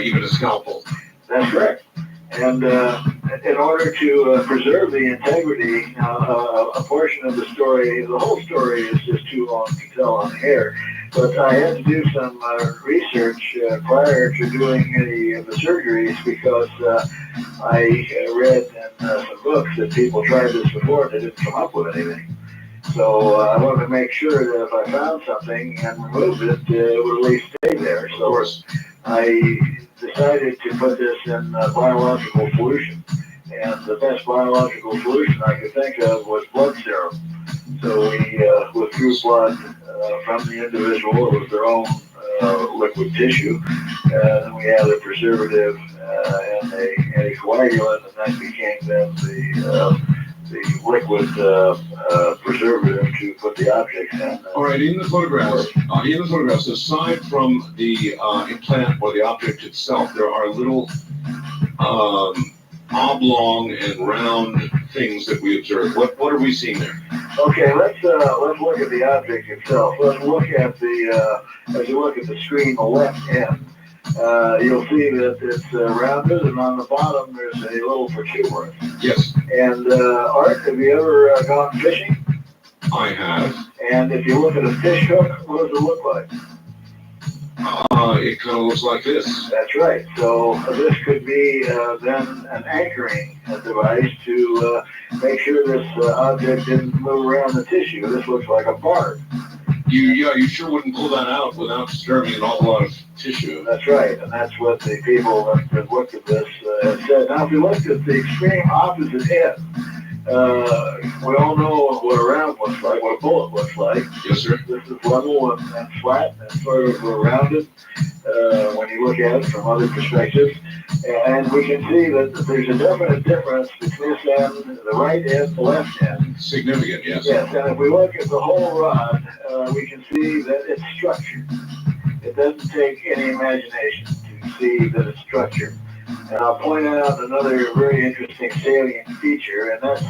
even a scalpel. That's correct. And in order to preserve the integrity, a portion of the story, the whole story is just too long to tell on air. But I had to do some research prior to doing the surgeries because I read in some books that people tried this before and they didn't come up with anything. So I wanted to make sure that if I found something and removed it, it would at least stay there. So I decided to put this in biological solution. And the best biological solution I could think of was blood serum. So we withdrew blood from the individual. It was their own liquid tissue. Then we have the preservative and the anticoagulant, and that became then the liquid preservative to put the objects in. All right, in the photographs, aside from the implant or the object itself, there are little oblong and round things that we observe. What are we seeing there? Okay, let's look at the object itself. Let's look at as you look at the screen, the left end. You'll see that it's rounded, and on the bottom there's a little protuberance. Yes, And Art, have you ever gone fishing? I have. And if you look at a fish hook, what does it look like? It kind of looks like this. That's right. So this could be then an anchoring device to make sure this object didn't move around the tissue. This looks like a barb. You sure wouldn't pull that out without disturbing an awful lot of tissue. That's right, and that's what the people that have looked at this have said. Now, if you looked at the extreme opposite end, we all know what a round looks like, what a bullet looks like. Yes, sir. This is level and flat and sort of rounded when you look at it from other perspectives. And we can see that there's a definite difference between this end, the right end, the left end. Significant, yes. Yes, and if we look at the whole rod, we can see that it's structured. It doesn't take any imagination to see that it's structured. And I'll point out another very interesting salient feature, and that's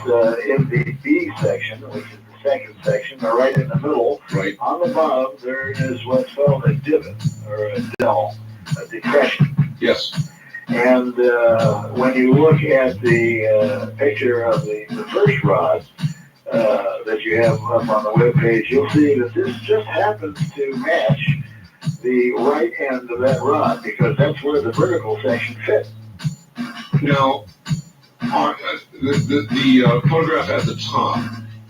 in the B section, which is the second section, or right in the middle. Right. On the bottom, there is what's called a divot, or a dell, a depression. Yes. And when you look at the picture of the first rod that you have up on the webpage, you'll see that this just happens to match the right end of that rod, because that's where the vertical section fits. Now, the photograph at the top,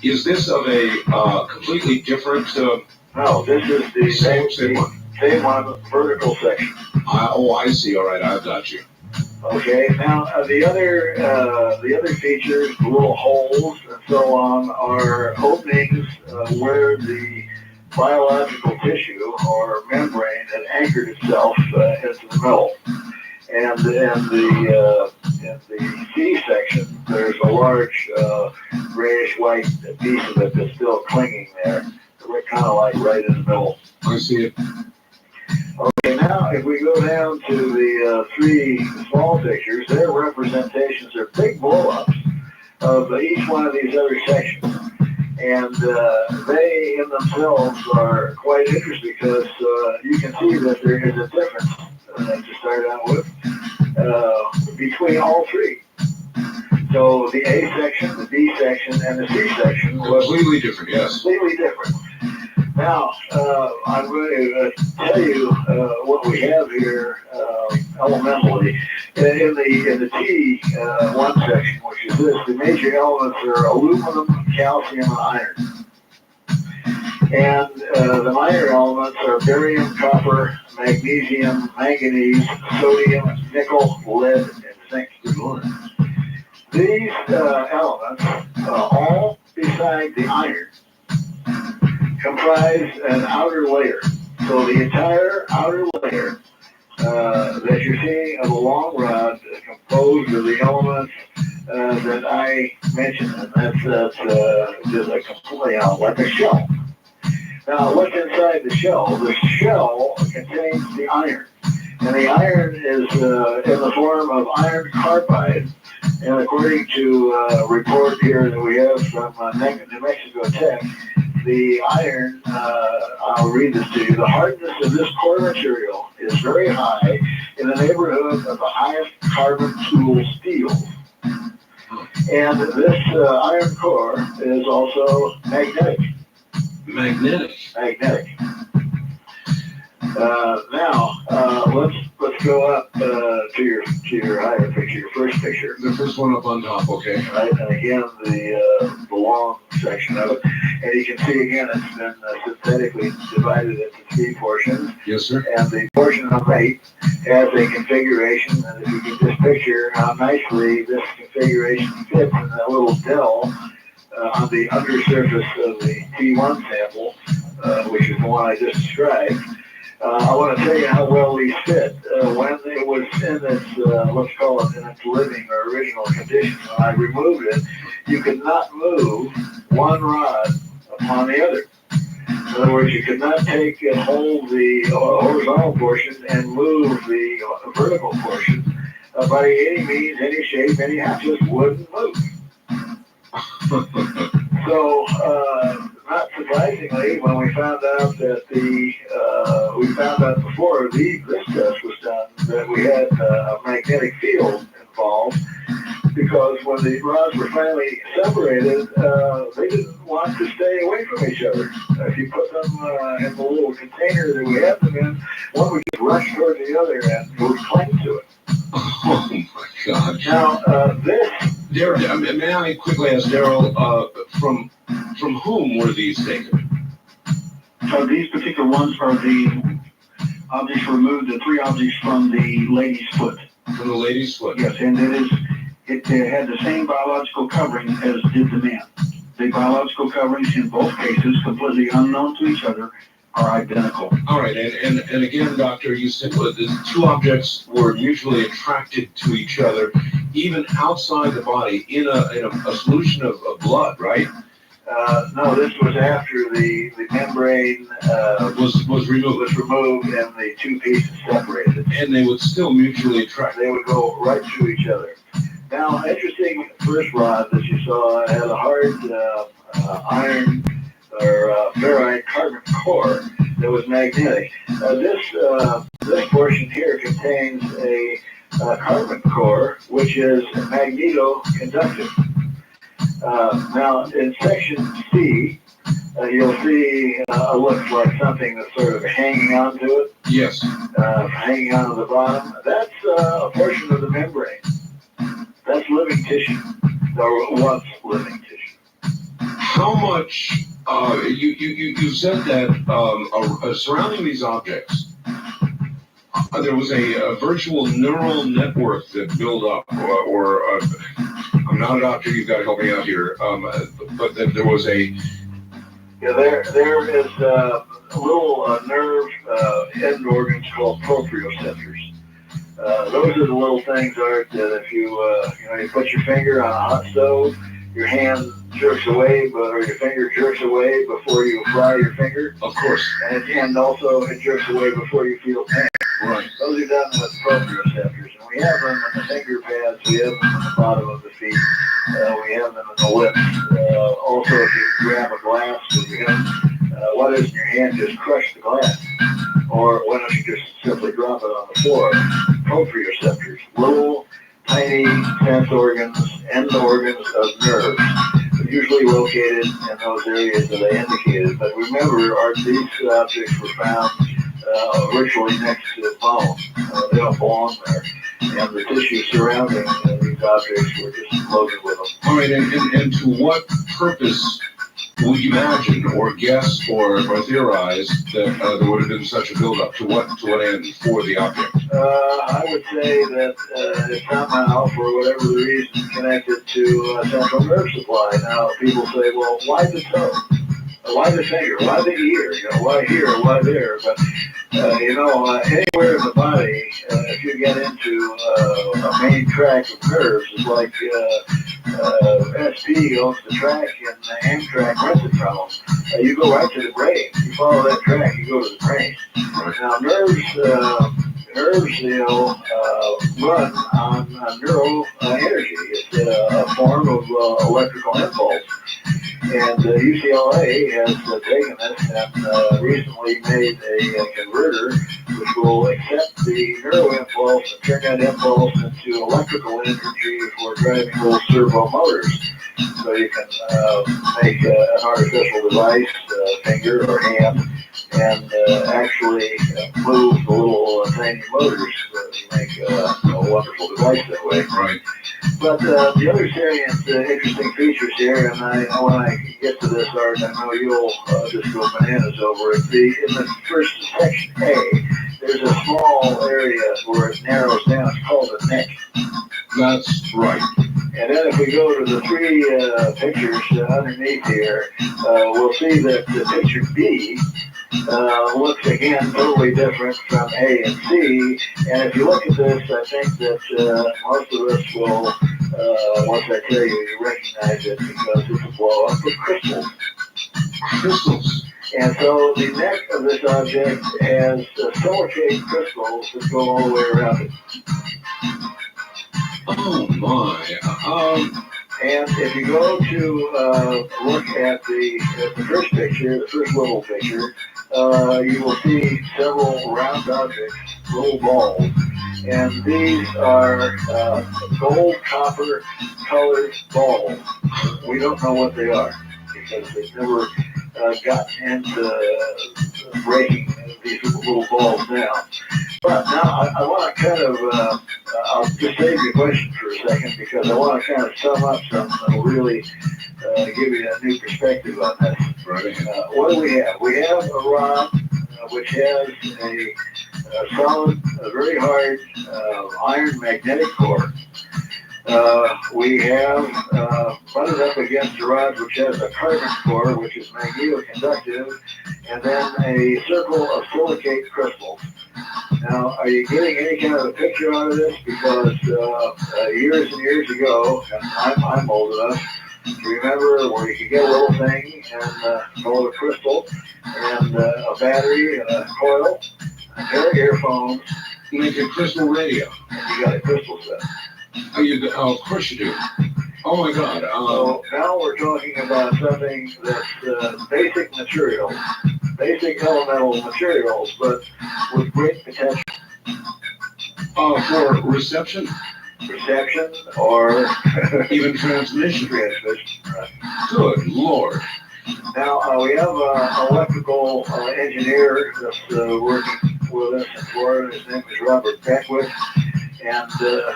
is this of a completely different? No, this is the same one. Same one, vertical section. I see. All right, I've got you. Okay. Now the other features, the little holes and so on, are openings where the biological tissue or membrane had anchored itself into the metal. And in the C section, there's a large grayish-white piece of it that's still clinging there, kind of like right in the middle. I see it. Okay, now if we go down to the three small pictures, their representations are big blow-ups of each one of these other sections. And they in themselves are quite interesting because you can see that there is a difference to start out with between all three. So the A section, the B section, and the C section was Completely different, yes. completely different. Now, I'm going to tell you what we have here elementally. In the T1 section, which is this, the major elements are aluminum, calcium, and iron. And the minor elements are barium, copper, magnesium, manganese, sodium, nickel, lead, and zinc. Good Lord. These elements, all beside the iron, comprise an outer layer. So the entire outer layer that you're seeing of a long rod is composed of the elements that I mentioned, and that's just a complete, like a shell. Now, what's inside the shell? The shell contains the iron, and the iron is in the form of iron carbide. And according to a report here that we have from New Mexico Tech, the iron, I'll read this to you, the hardness of this core material is very high, in the neighborhood of the highest carbon tool steel. And this iron core is also magnetic. Magnetic. Now, let's go up to your higher picture, your first picture. The first one up on top, okay. Right, and again the long section of it, and you can see again it's been synthetically divided into three portions. Yes, sir. And the portion on the right has a configuration, and if you can just picture how nicely this configuration fits in that little dell on the undersurface of the T1 sample, which is the one I just described. I want to tell you how well these fit. When it was in its, let's call it in its living or original condition, when I removed it, you could not move one rod upon the other. In other words, you could not take and hold the horizontal portion and move the vertical portion by any means, any shape, anyhow. Just wouldn't move. So, not surprisingly, when we found out that we found out before this test was done that we had a magnetic field involved, because when the rods were finally separated, they didn't want to stay away from each other. If you put them in the little container that we had them in, one would just rush toward the other and would cling to it. Oh my God! Now, this. Darryl, may I quickly ask Darryl, from whom were these taken? These particular ones are the objects removed, the 3 objects from the lady's foot. From the lady's foot? Yes, and it had the same biological covering as did the man. The biological coverings in both cases, completely unknown to each other, are identical. All right, and again, Doctor, you said the 2 objects were mutually attracted to each other, even outside the body, in a solution of blood, right? No, this was after the membrane Was removed. was removed and the 2 pieces separated. And they would still mutually attract. They would go right to each other. Now, interesting first rod that you saw had a hard iron or ferrite carbon core that was magnetic. This portion here contains a carbon core which is magnetoconductive. Now, in section C, you'll see looks like something that's sort of hanging onto it. Yes. Hanging onto the bottom. That's a portion of the membrane. That's living tissue, or was living tissue. How much? You said that surrounding these objects, there was a virtual neural network that built up, or I'm not a doctor. You've got to help me out here. But there was a. Yeah, there is little nerve end organs called proprioceptors. Those are the little things, Art, that if you put your finger on a hot stove, your hand jerks away, or your finger jerks away before you fry your finger. Of course. And also it jerks away before you feel pain. Right. Those are done with proprioceptors. And we have them in the finger pads, we have them in the bottom of the feet, we have them in the lips. Also, if you grab a glass with your hand, why doesn't your hand just crush the glass? Or why don't you just simply drop it on the floor? Proprioceptors, little tiny sense organs, end organs of nerves, usually located in those areas that I indicated. But remember, these objects were found virtually next to the bone. They don't belong there. And the tissue surrounding these objects were just loaded with them. All right, and to what purpose would you imagine, or guess, or theorize that there would have been such a buildup? To what end for the object? I would say that it's somehow, for whatever the reason, connected to a central nerve supply. Now, people say, well, why the toe? Why the finger? Why the ear? Why here? Why there? But, anywhere in the body, if you get into a main tract of nerves, it's like SP owns the track and Amtrak rents it from them. You go right to the brain. You follow that track, you go to the brain. Now, nerves, run on neural energy. It's a form of electrical impulse. And UCLA has taken this and recently made a converter which will accept the neural impulse and turn that impulse into electrical energy for driving little servo motors. So you can make an artificial device, finger or hand, and actually move the little tiny motors to make a wonderful device that way. Right. But the other salient interesting features here, and when I get to this, Art, I know you'll just go bananas over it. In the first section A, there's a small area where it narrows down. It's called the neck. That's right. And then if we go to the three pictures underneath here, we'll see that the picture B looks again totally different from A and C. And if you look at this, I think that most of us will, once I tell you, you recognize it because it's a blow up of crystals. Crystals. And so the neck of this object has silicate crystals that go all the way around it. Oh my. And if you go to look at the first picture, the first little picture, you will see several round objects, little balls. And these are gold copper colored balls. We don't know what they are because they've never gotten into breaking these little balls down. But now I want to kind of, I'll just save your question for a second because I want to kind of sum up something that will really give you a new perspective on this. Right. What do we have? We have a rod which has a solid, a very hard iron magnetic core. We have butted up against a rod which has a carbon core, which is magnetoconductive, and then a circle of silicate crystals. Now, are you getting any kind of a picture out of this? Because years and years ago, and I'm old enough to remember where you could get a little thing and called a crystal, and a battery and a coil, a pair of earphones, Like a crystal radio. and you got a crystal set. Oh, of course you do. Oh my God. So now we're talking about something that's basic materials, basic elemental materials, but with great potential For reception, reception or even transmission. transmission. Right. Good Lord. Now, we have an electrical engineer that's working with us in Florida. His name is Robert Beckwith, and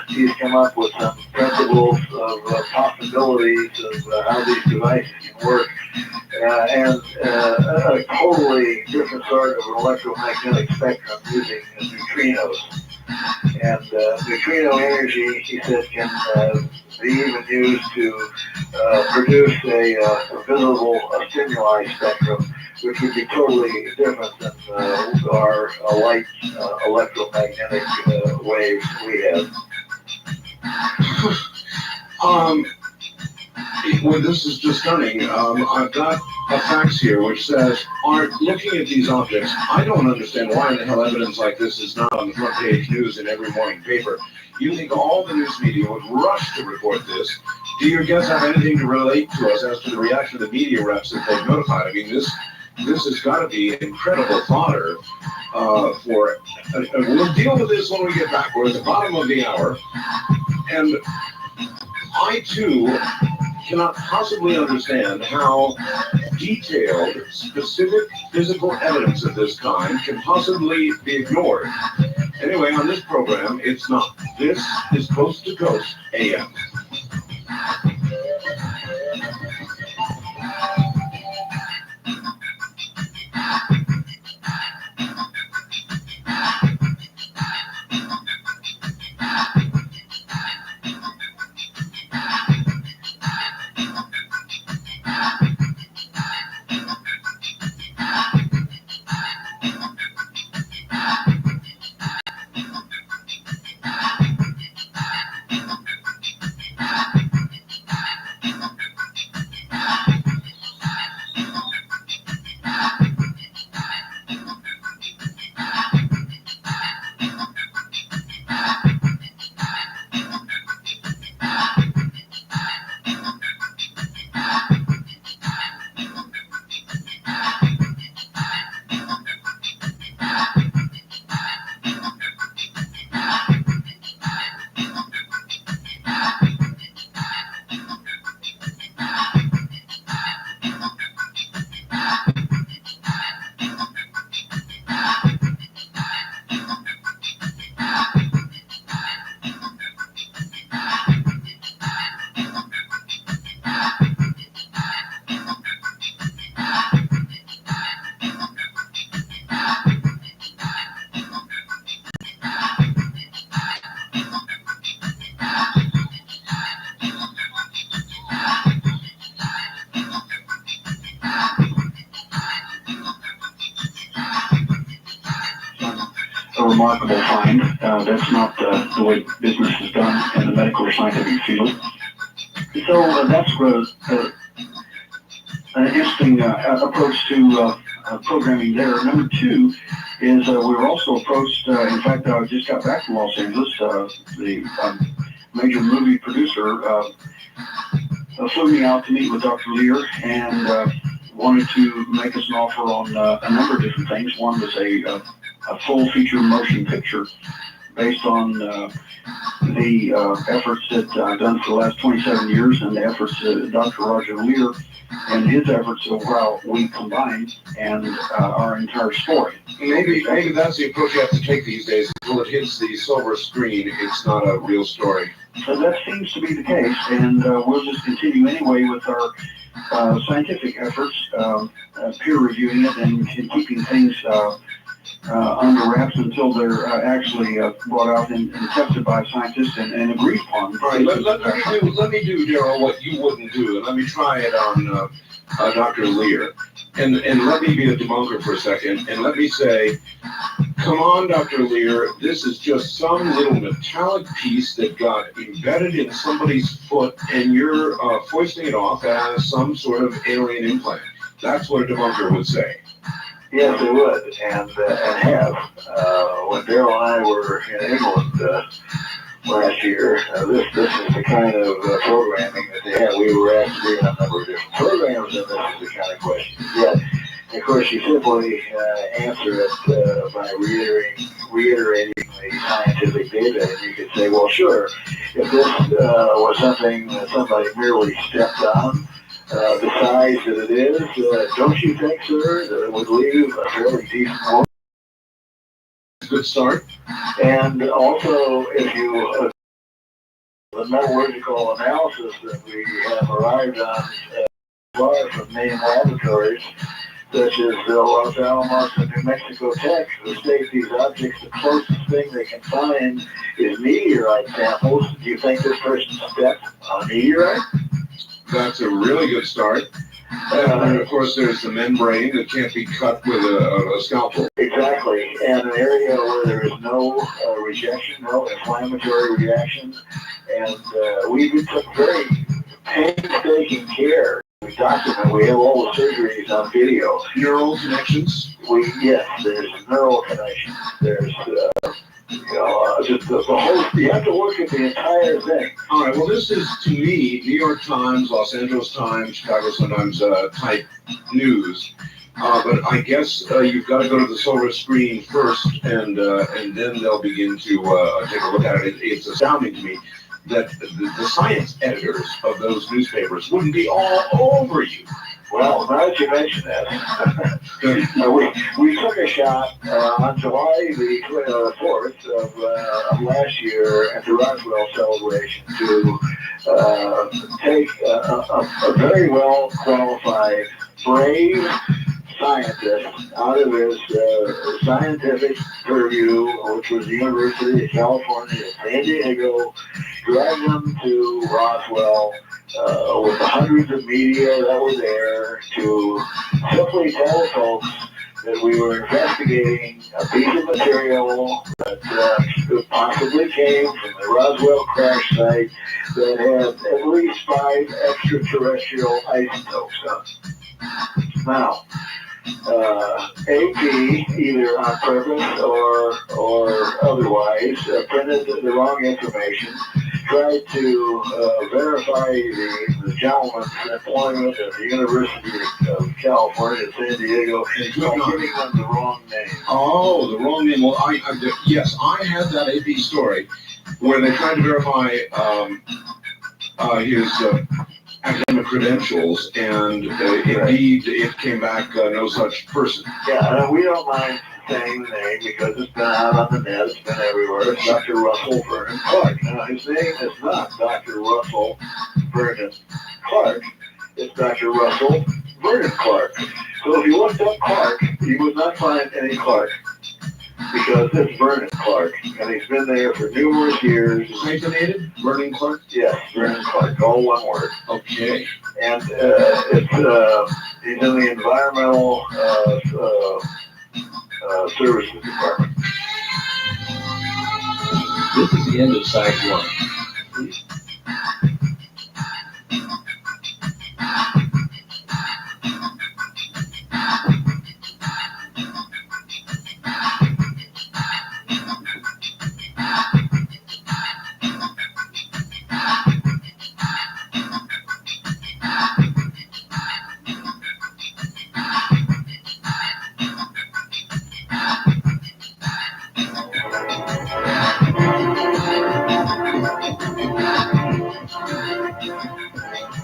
he's come up with some principles of possibilities of how these devices can work, and a totally different sort of an electromagnetic spectrum using neutrinos. And neutrino energy, he said, can be even used to produce a visible stimuli spectrum, which would be totally different than our light electromagnetic waves we have. Well, this is just stunning. I've got a fax here which says, looking at these objects, I don't understand why in the hell evidence like this is not on the front page news in every morning paper. You think all the news media would rush to report this? Do your guests have anything to relate to us as to the reaction of the media reps that they've notified? I mean, this has got to be incredible fodder for. We'll deal with this when we get back. We're at the bottom of the hour, and I too cannot possibly understand how detailed, specific physical evidence of this kind can possibly be ignored. Anyway, on this program, it's not. This is Coast to Coast AM. remarkable find. That's not the way business is done in the medical or scientific field. So that's an interesting approach to programming there. Number two is we were also approached, in fact, I just got back from Los Angeles. The major movie producer flew me out to meet with Dr. Lear and wanted to make us an offer on a number of different things. One was a full feature motion picture based on the efforts that I've done for the last 27 years and the efforts of Dr. Roger Lear and his efforts of how we combine and our entire story. Maybe that's the approach you have to take these days. Until it hits the silver screen, it's not a real story. So that seems to be the case, and we'll just continue anyway with our scientific efforts, peer reviewing it and keeping things under wraps until they're actually brought out and tested by scientists and agreed upon. All right, let me do, Daryl, what you wouldn't do, and let me try it on Dr. Lear. And let me be a debunker for a second, and let me say, come on, Dr. Lear, this is just some little metallic piece that got embedded in somebody's foot, and you're foisting it off as some sort of alien implant. That's what a debunker would say. Yes, they would, and have. When Daryl and I were in England last year, this is the kind of programming that they have. We were asked to be in a number of different programs, and this is the kind of question. Yet, of course, you simply answer it by reiterating the scientific data, and you could say, well, sure, if this was something that somebody merely stepped on, the size that it is, don't you think, sir, that it would leave a fairly decent hole? Good start. And also, if you, the metallurgical analysis that we have arrived on from main laboratories, such as Los Alamos and New Mexico Tech, that state these objects, the closest thing they can find is meteorite samples. Do you think this person stepped on a meteorite? That's a really good start. And of course, there's the membrane that can't be cut with a scalpel. Exactly, and an area where there is no rejection, no inflammatory reaction, and we took very painstaking care. We document. We have all the surgeries on video. Neural connections. Yes, there's neural connections. There's just the whole. You have to look at the entire thing. All right. Well, this is to me New York Times, Los Angeles Times, Chicago Sun-Times type news. But I guess you've got to go to the silver screen first, and then they'll begin to take a look at it. It's astounding to me that the science editors of those newspapers wouldn't be all over you. Well, now that you mention that, we took a shot on July the 4th of last year at the Roswell celebration to take a very well qualified, brave scientist out of his scientific purview, which was the University of California at San Diego, drag them to Roswell with the hundreds of media that were there to simply tell folks that we were investigating a piece of material that possibly came from the Roswell crash site that had at least 5 extraterrestrial isotopes on it. Now, AP, either on purpose or otherwise, printed the wrong information, tried to verify the gentleman's employment at the University of California at San Diego by giving them the wrong name. Oh, the wrong name. Well, yes, I had that AP story where they tried to verify his academic credentials, and indeed it came back no such person. Yeah, we don't mind saying the name because it's been out on the net, it's been everywhere. It's Dr. Russell Vernon Clark. Now, his name is not Dr. Russell Vernon Clark, it's Dr. Russell Vernon Clark. So if you looked up Clark, you would not find any Clark, because it's Vernon Clark, and he's been there for numerous years. Hyphenated? Vernon Clark? Yes, Vernon Clark, all one word. Okay. And he's in the environmental services department. This is the end of side one. Please.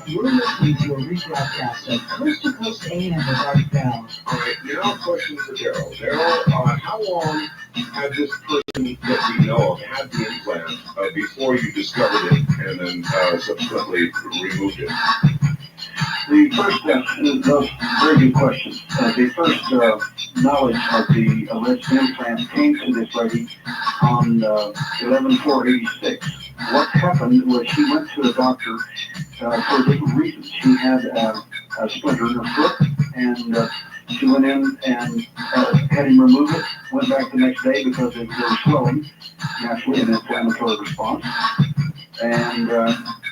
You're listening to a rebroadcast of Coast to Coast AM with Art Bell. All right, now a question for Daryl. Daryl, how long had this person that we know of had the implant before you discovered it and then subsequently removed it? The first, those very good questions. The first knowledge of the alleged implant came to this lady on 11/4/86. What happened was she went to a doctor for different reasons. She had a splinter in her foot, and she went in and had him remove it. Went back the next day because there was swelling, naturally, an inflammatory response. And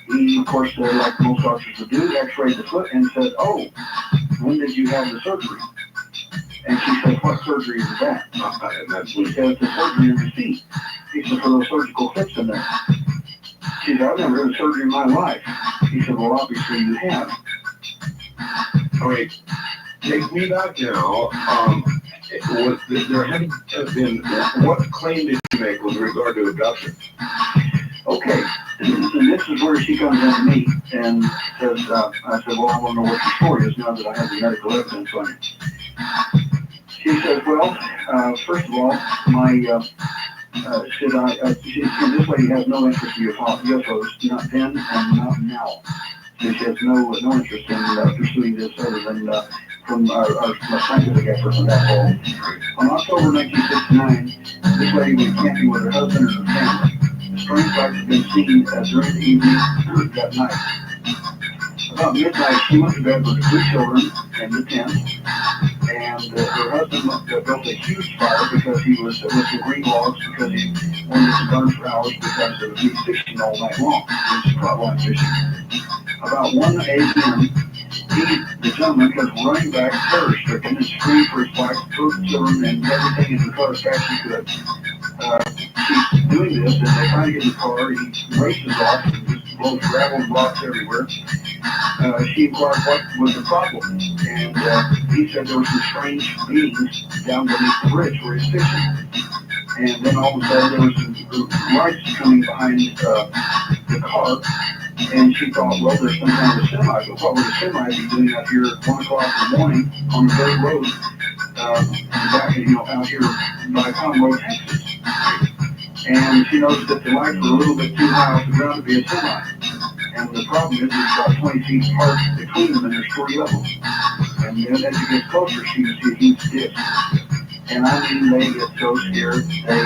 he, of course, like most doctors would do, x-rayed the foot and said, "Oh, when did you have the surgery?" And she said, "What surgery is that?" And that's He said, "The surgery in your feet." He said, "For those surgical clips in there." She said, "I've never had a surgery in my life." He said, "Well, obviously you have." all right. Take me back now. There hadn't been. What claim did you make with regard to abduction? Okay, and this is where she comes in to me and says, I said, "Well, I want to know what your story is now that I have the medical evidence on it." She says, "Well, first of all, she said, this lady has no interest in UFOs, not then and not now. So she has no interest in pursuing this other than from our scientific efforts on that whole. On October 1969, this lady went camping with her husband and her family. Strange lights had been seen during the evening that night. About midnight, she went to bed with her 2 children in the tent, and her husband built a huge fire because he was with some green logs because he wanted to burn for hours because it would be fishing all night long, which is flatline fishing. About 1 a.m., the gentleman comes running back, terror-stricken, and screamed for his wife, threw the children, and everything in the car as fast as he could. She's doing this, and they finally get in the car. He races off and just blows gravel and rocks everywhere. She inquired what was the problem, and he said there were some strange beings down beneath the bridge where he's fishing. And then all of a sudden there was some lights coming behind the car, and she thought, well, there's some kind of a semi. But what would a semi be doing out here at 1 o'clock in the morning on the dirt road, out here by Conroe Road, Texas? And she noticed that the lights were a little bit too high off the ground to be a semi. And the problem is there's about 20 feet apart between them, and there's 3 levels. And then as she gets closer, she can see a huge dip. And I mean, they get so scared, they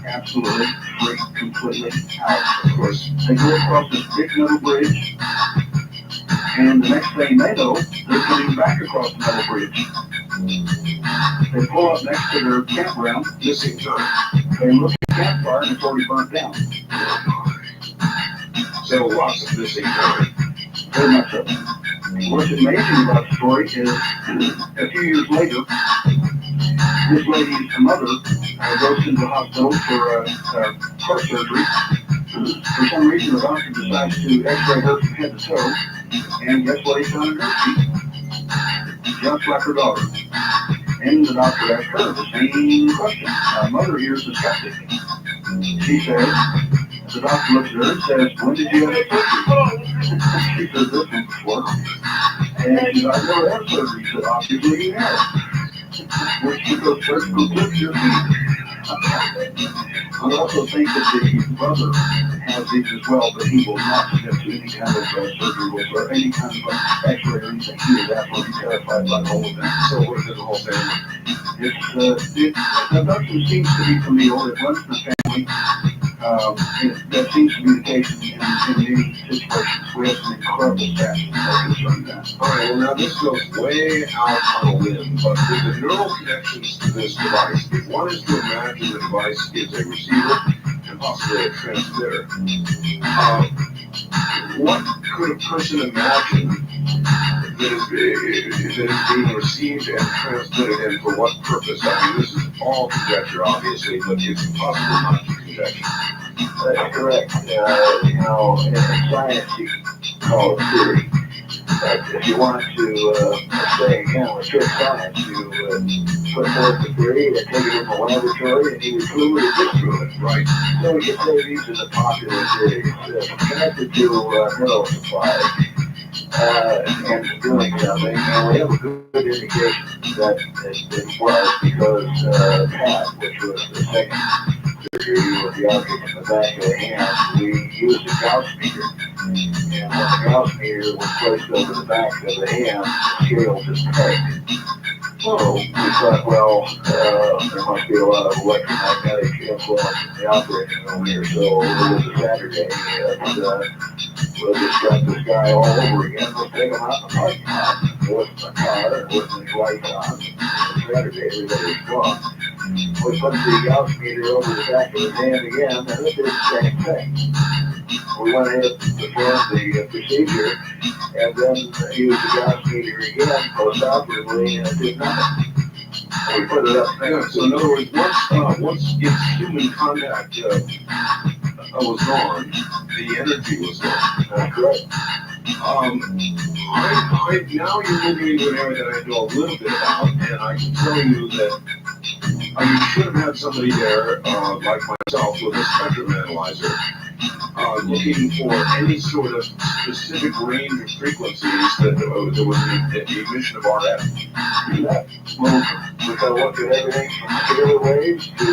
absolutely freak completely out. Of course, they go across this big metal bridge, and the next thing they know, they're coming back across the metal bridge. They pull up next to their campground, Missing time. they look at the campfire, and it's already burnt down. So lots of missing time. Very much so. What's amazing about the story is a few years later, this lady's mother goes into the hospital for heart surgery. For some reason, the doctor decides to x-ray her from head to toe, and guess what he found in her feet? Just like her daughter. And the doctor asked her the same question. Mother here is a skeptic. She says, the doctor looks at her and says, when did you have surgery? She says, this one before. And she said, I've never had surgery. She said, obviously you have. Which because surgical clips your feet. I also think that the brother has these as well, but he will not submit to any kind of surgery or any kind of x-ray or anything. He is absolutely terrified by the whole event. So what is it, the whole family? The abduction seems to be familial. It runs in the family. That seems to be the case in many situations. We have some incredible stats concerning that. All right, well, now this goes way out on a limb, but with the neural connections to this device, if one is to imagine the device is a receiver and possibly a transmitter. What could a person imagine that is being received and transmitted, and for what purpose? I mean, this is all conjecture, obviously, but it's impossible not to conjecture. That's correct. You know, in science, you call it theory. But if you want to say again with strict science, you put forth the theory and take it in the laboratory and either prove it or disprove it. Right. So you can say these are the popular theories connected to mineral supply and doing something. And we have a good indication that it was because Pat, which was the second surgery with the object in the back of the hand, we used a Gauss meter. And when the Gauss meter was placed over the back of the hand, the scale just pegged. So we thought, well, there must be a lot of electromagnetic influence in the operating room here. So it was a Saturday, and we'll just got this guy all over again. We'll take him out in the parking lot. It wasn't a car, it wasn't any lights on. It was Saturday, everybody was gone. We put the Gauss meter over the back of his hand again, and it did the same thing. We went ahead and performed the procedure, and then used the Gauss meter again post-operatively, and it did nothing. We put it up Yeah, so in other words, once its human contact was gone, the energy was gone. That's correct. Now you're moving into an area that I know a little bit about, and I can tell you that you should have had somebody there, like myself, with a spectrum analyzer, looking for any sort of specific range of frequencies that there was an emission of RF. Well, we got to look at everything from scalar waves to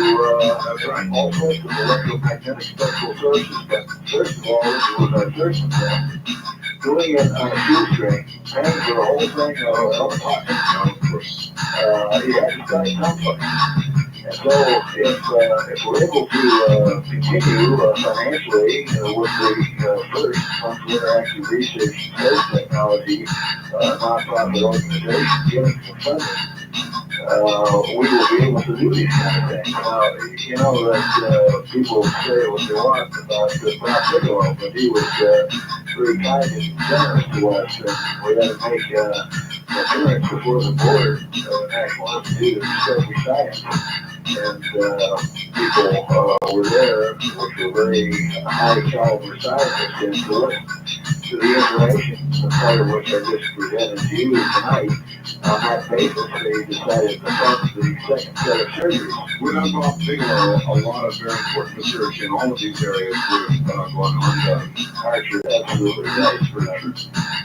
That's right. all sorts of electromagnetic spectral sources. But first of all, it was our search attempt. Doing it on a shoestring, paying for the whole thing out of our own pocket. No, of course. You had to start someplace. And so if we're able to continue financially with the first Frontier Interactive Research and Space Technology nonprofit organization getting some funding, we will be able to do these kind of things. Now, you know that people say what they want about Bob Bigelow, but he was very kind and generous to us, and we had to make an appearance before the board of the National Institute of Discovery Science. And people were there, which were very high caliber scientists, and to listen to the information, part of which I just presented to you tonight. On that basis, they decided to fund the second set of surgeries. Without Bob Bigelow, a lot of very important research in all of these areas would have gone undone. Archer, absolutely right.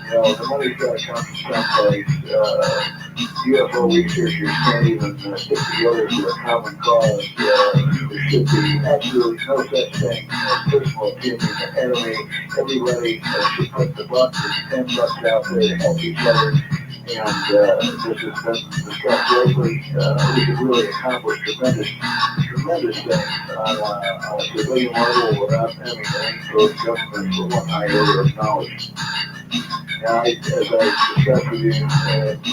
You know, the money's got to come from someplace. UFO researchers can't even stick together for a common cause. There should be absolutely no such thing as personal opinion or enemy. Everybody should put the bucks or $10 out there to help each other. And this has been discussed lately. We could really accomplish tremendous things on a civilian level without having to aim towards government for one iota of knowledge. Now, as I discussed with you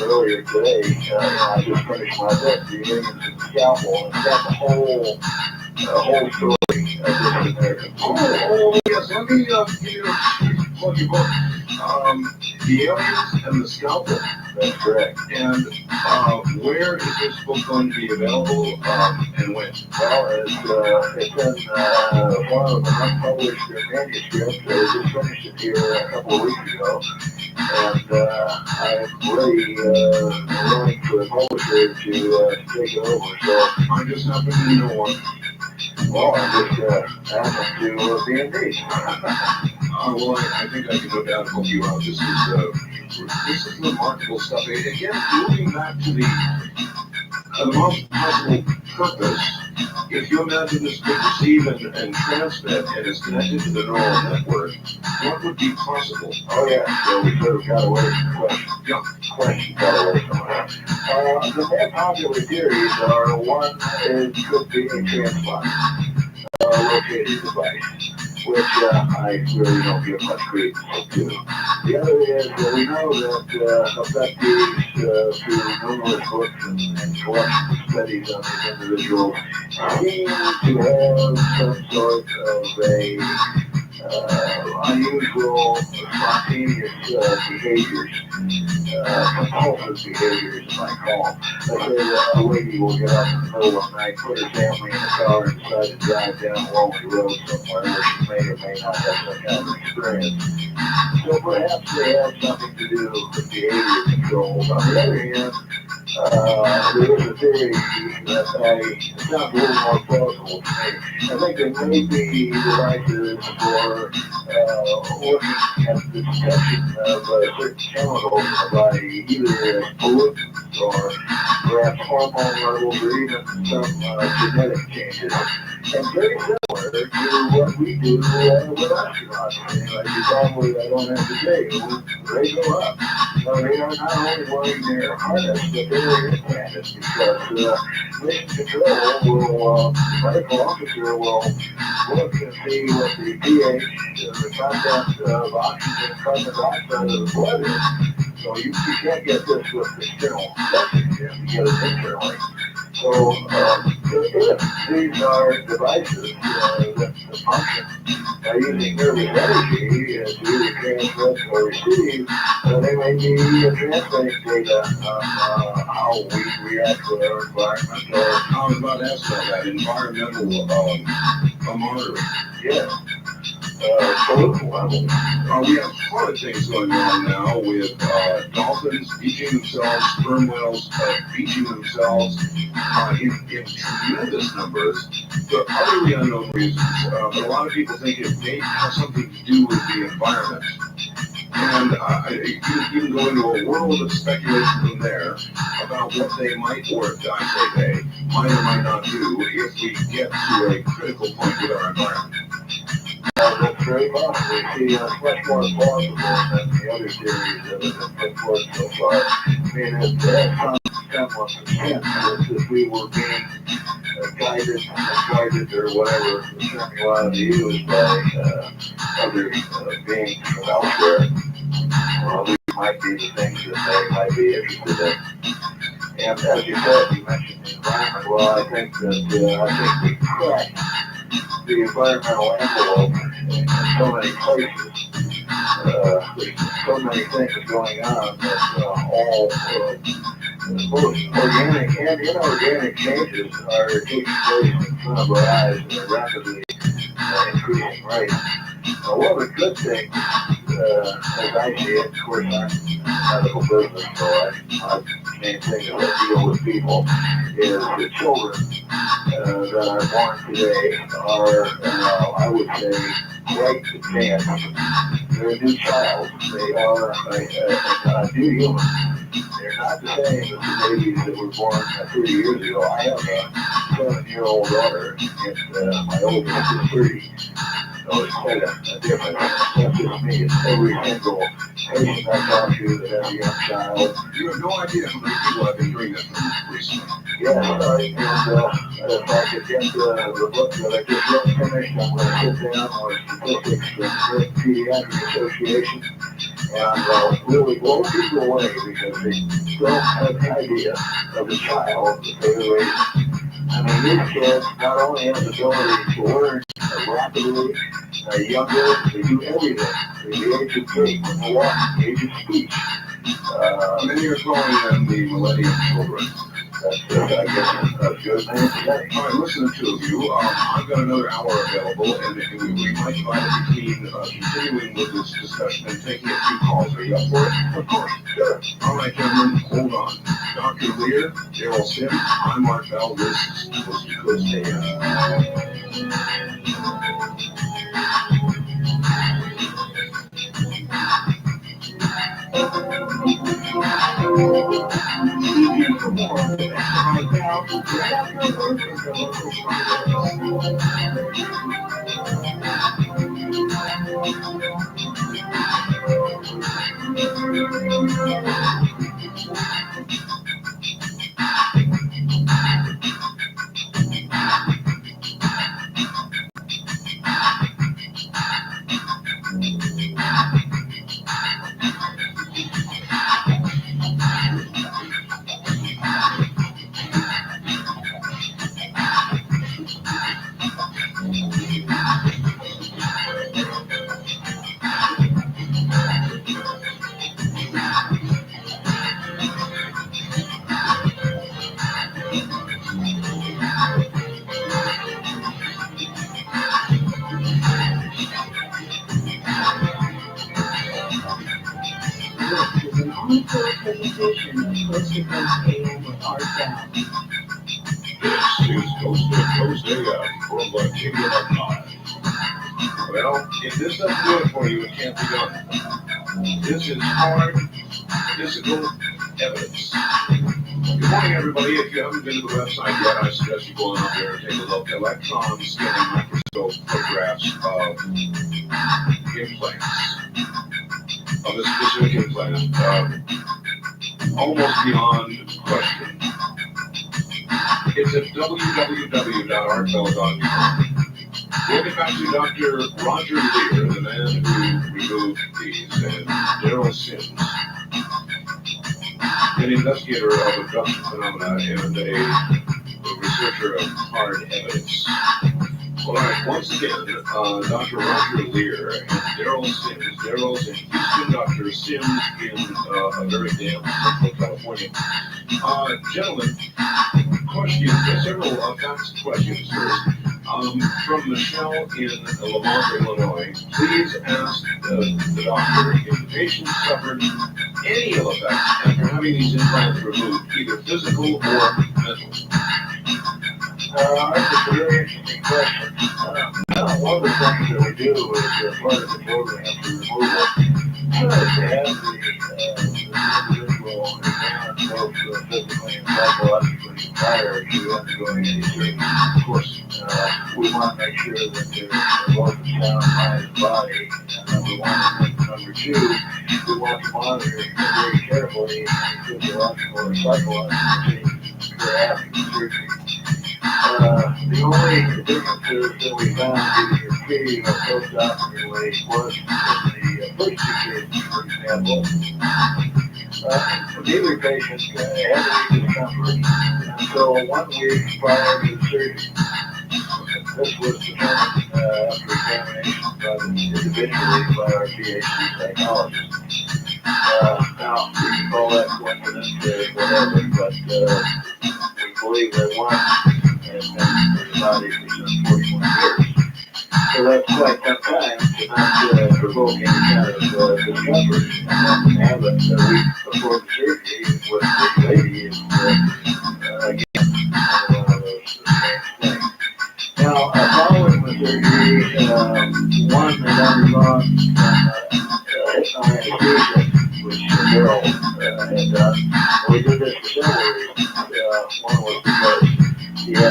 earlier today, I just finished my book, The Aliens and the Scalpel, and it's got the whole story of this American. Oh, yes, let me give you plug your book. The Aliens and the Scalpel. That's correct. And where is this book going to be available and when? Well, it's in form of an unpublished manuscript. I just finished it here a couple of weeks ago. And I'm ready, willing for the publisher to take it over. So I just happen to know one. well, I'm just asking to be engaged. Well, I think I can no doubt help you out. This is remarkable stuff. Again, moving back to the most possible purpose. If you imagine this could receive and transmit and is connected to the neural network, what would be possible? Oh yeah, so we sort of got away from the question. Yeah. Question got away from it. The more popular theories are one, it could be a transplant located device, which I really don't give much credence to. The other is that we know that abductees through numerous books and collections of studies on these individuals seem to have some sort of a unusual, spontaneous behaviors, compulsive behaviors, as I call them. Let's say that a lady will get up in the middle of the night, put her family in the car, and decide to drive down a lonely road somewhere where she may or may not have some kind of experience. So perhaps they have something to do with behavior controls. On the other hand, there is a theory that it sounds a little more plausible to me. I think there may be devices for looking at the detection of certain chemicals in the body, either as pollutants or perhaps hormone levels or even some genetic changes. And very similar to what we do with astronauts. You probably, I don't have to tell you, they go up. They are not only wearing their harness, but they're implanted because mission control will, the medical officer will look and see what the pH, the content of oxygen and carbon dioxide of the blood is. So you can't get this with external testing, you have to get it internally. So if these are devices that function by using nervous energy to either transmit or receive, they may be transmitting data on how we react with our environment. Or I was about to ask about that environmental monitoring. yes, pollution levels. We have a lot of things going on now with dolphins beaching themselves, sperm whales beaching themselves in tremendous numbers for utterly unknown reasons. But a lot of people think it may have something to do with the environment. And you can go into a world of speculation from there about what they might, or I say they, might or might not do if we get to a critical point with our environment. That's very possible. You see, it's much more plausible than the other theories that have been put forth so far. I mean, it has some semblance of sense. It's if we were being guided, or whatever the terminology used by other beings from elsewhere. Well, these might be the things that they might be interested in. And as you said, you mentioned the environment. Well, I think we cracked the environmental envelope in so many places. There's so many things going on that all both organic and inorganic changes are taking place in front of our eyes at a rapidly increasing rate. One of the good things, as I see it, of course, I'm medical business, so my main thing is I deal with people, is the children that are born today are, I would say, quite advanced. They're a new child. They are a new human. They're not the same as the babies that were born 30 years ago. I have a 7-year-old daughter, and my oldest is 30. So it's quite a difference. It's not just me, it's every single patient I talk to that has a young child. You have no idea how many people have been hearing that from recently. Yeah, and if I could get the book that I just wrote finished, I'm going to sit down with statistics from the Pediatric Association and really blow people away because they don't have an idea of the child that they're raising. I mean, these kids not only have the ability to learn rapidly, younger, they do everything. They're the age of 3, when they walk, the age of speech. Many are calling them the millennium children. That's, I guess, a good thing to say. All right, listen to two of you. I've got another hour available, and we might find it between continuing with this discussion and taking a few calls. Are you up for it? Of course, sure. All right, gentlemen, hold on. Dr. Lear, Daryl Sim, I'm Mark Bell. This is Coast to Coast AM. edition of Coast to Coast AM with Art Bell. This is Coast to Coast AM from the Kingdom of God. Well, if this doesn't do it for you, it can't be done. This is hard physical evidence. Good morning, everybody. If you haven't been to the website yet, I suggest you go on up there and take a look. Electron scanning microscope photographs of implants, of a specific implant, almost beyond question. It's at www.artbell.com. We'll get back to Dr. Roger Lear, the man who removed these, and Daryl Sims, an investigator of abduction phenomena and a researcher of hard evidence. All right, once again, Dr. Roger Lear and Daryl Sims. Daryl's in Houston, Dr. Sims in a very damp Central California. Gentlemen, questions, several facts questions first. From Michelle in Lamar, Illinois, please ask the doctor if the patient suffered any ill effects after having these implants removed, either physical or mental. That's a very interesting question. One of the things that we do is part of the program for removal is to have the individual examined both physically and psychologically prior to undergoing any surgery. Of course, we want to make sure that they're both in sound mind and body, number one. And number two, we want to monitor very carefully any physiological or psychological changes that occur after the surgery. The only differences that we found either pre or post-operatively was in the first two cases, for example. Neither patient had any discomfort until 1 week prior to the surgery. This was determined after examination individually by our PhD psychologist. Now, we can call that coincidence or whatever, but we believe that one has been in the body for some 41 years. So that's quite some time to not provoke any kind of discomfort. And then have it a week before the surgery with the lady is, again, one of those strange things. Now, following the surgery, one had undergone anesthesia, which Daryl had done. We did this for several reasons. One was because he had a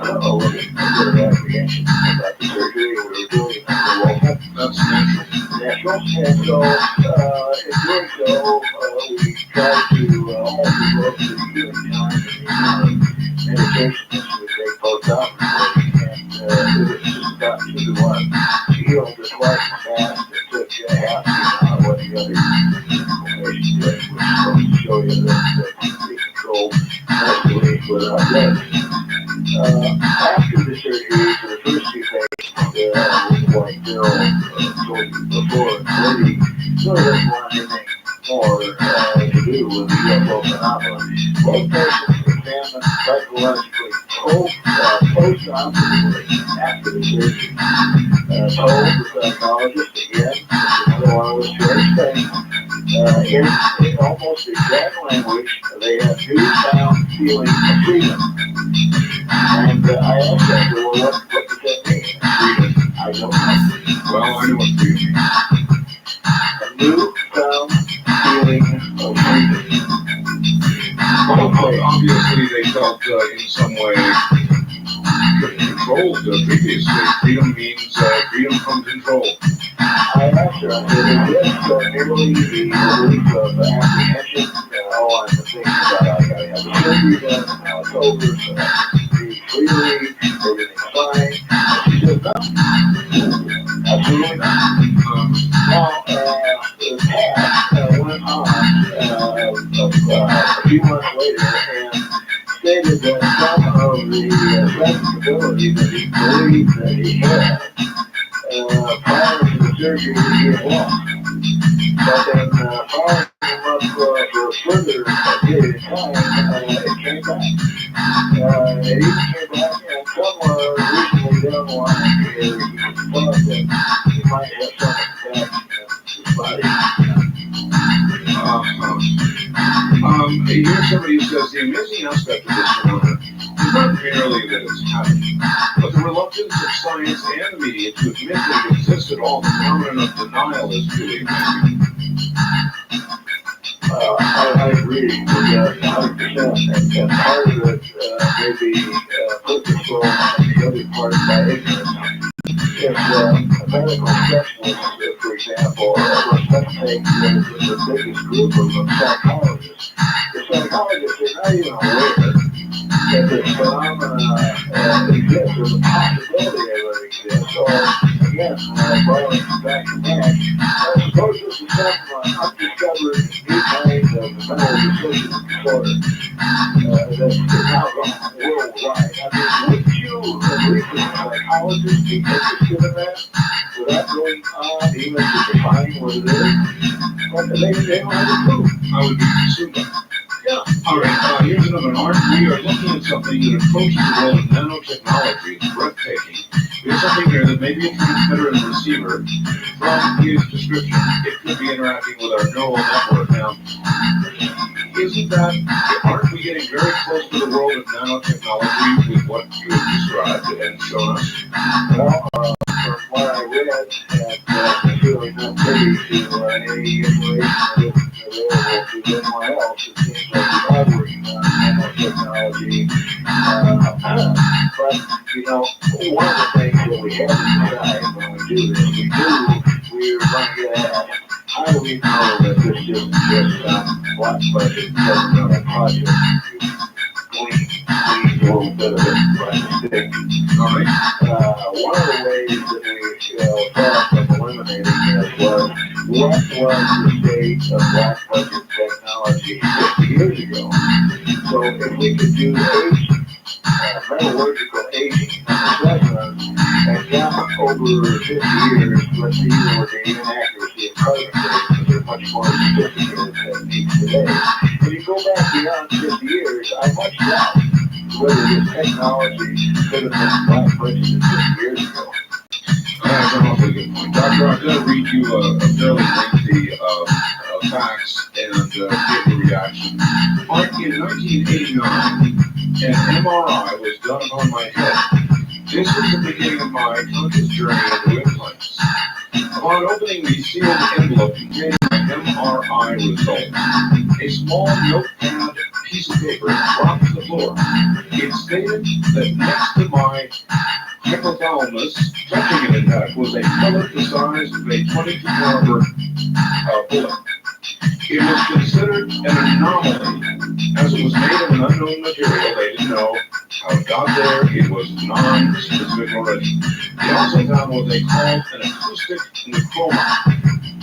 little bit of apprehension about the surgery. We were doing it under local. That's natural. And so, in doing so, we tried to almost look at the healing time and the amount of medication that she would take post-operatively. And it was just about 2 to 1. She healed just twice as fast. It took half the amount of what the other patients did, which is supposed to show you that you can be controlled mostly without drugs. After the surgery, for the first two patients, like Bill told you before, the lady really doesn't want anything more to do with the UFO phenomenon. Both patients examined psychologically post-operatively after the surgery. Told the psychologist again, another one of those strange things, in almost exact language, they have newfound feeling of freedom. And I asked them, well, what does that mean? Freedom? I don't know. Well, I know what freedom means. A newfound feeling of freedom. Well, obviously, they felt in some way controlled previously. Freedom means freedom from control. I asked her, I said, is this merely the relief of apprehension? All I'm thinking about, I gotta have the surgery done, now it's over, so I can breathe freely, everything's fine. And she said, no, absolutely not. Now, the path went on a few months later and stated that some of the sensibility that he believed that he had prior to the surgery he had lost. But then following him up for a further period of time, it came back. It even came back, and somewhere recently down the line here, he thought that he might have something back in his body. Here's somebody who says the amazing aspect of this phenomenon is not merely that it's happening, but the reluctance of science and the media to admit that it exists at all. The phenomenon of denial is truly amazing. I agree with that 100%. And part of it may be purposeful, and the other part by ignorance. If a medical specialist, for example, let's take the biggest group of psychologists. The psychologists are not even aware that this phenomena exists, or the possibility of it exists. So, again, borrowing back to back, I suppose this is some undiscovered new kind of mental dissociative disorder that is now going worldwide. I mean, wouldn't you agree with a psychologist be interested in that without going on even to define what it is? But they don't have a clue. I would be consumed by it. Yeah. All right, here's another art. We are looking at something that approaches the world of nanotechnology. It's breathtaking. There's something here that may be a transmitter and receiver. From his description, it could be interacting with our neural network. Now, isn't that, aren't we getting very close to the world of nanotechnology with what you have described and shown us? Well, from what I read, and really not privy to any information that's available to anyone else, it seems like we are working on nanotechnology. But, you know, one of the things that we have to decide when we do this, we're going to get asked, how do we know that this isn't just some black budget governmental project to squeeze a little bit of it by mistake? All right. One of the ways that we thought of eliminating this was, what was the state of black budget technology 50 years ago? So if we could do metallurgical aging assessments and jump over 50 years, let's see with the inaccuracy of carbon dating, because they're much more sophisticated techniques today. If you go back beyond 50 years, I much doubt whether this technology could have been black budgeted 50 years ago. That's an awfully good point. Doctor, I'm going to read you a fairly lengthy facts and get the reaction. In 1989, an MRI was done on my head. This was the beginning of my conscious journey into implants. Upon opening the sealed envelope containing my MRI results, a small notepad piece of paper dropped to the floor. It stated that next to my hypothalamus, touching it in fact, was a pellet the size of a 22-caliber bullet. It was considered an anomaly, as it was made of an unknown material. They didn't know how it got there. It was non-specific already. They also found what they called an acoustic necroma,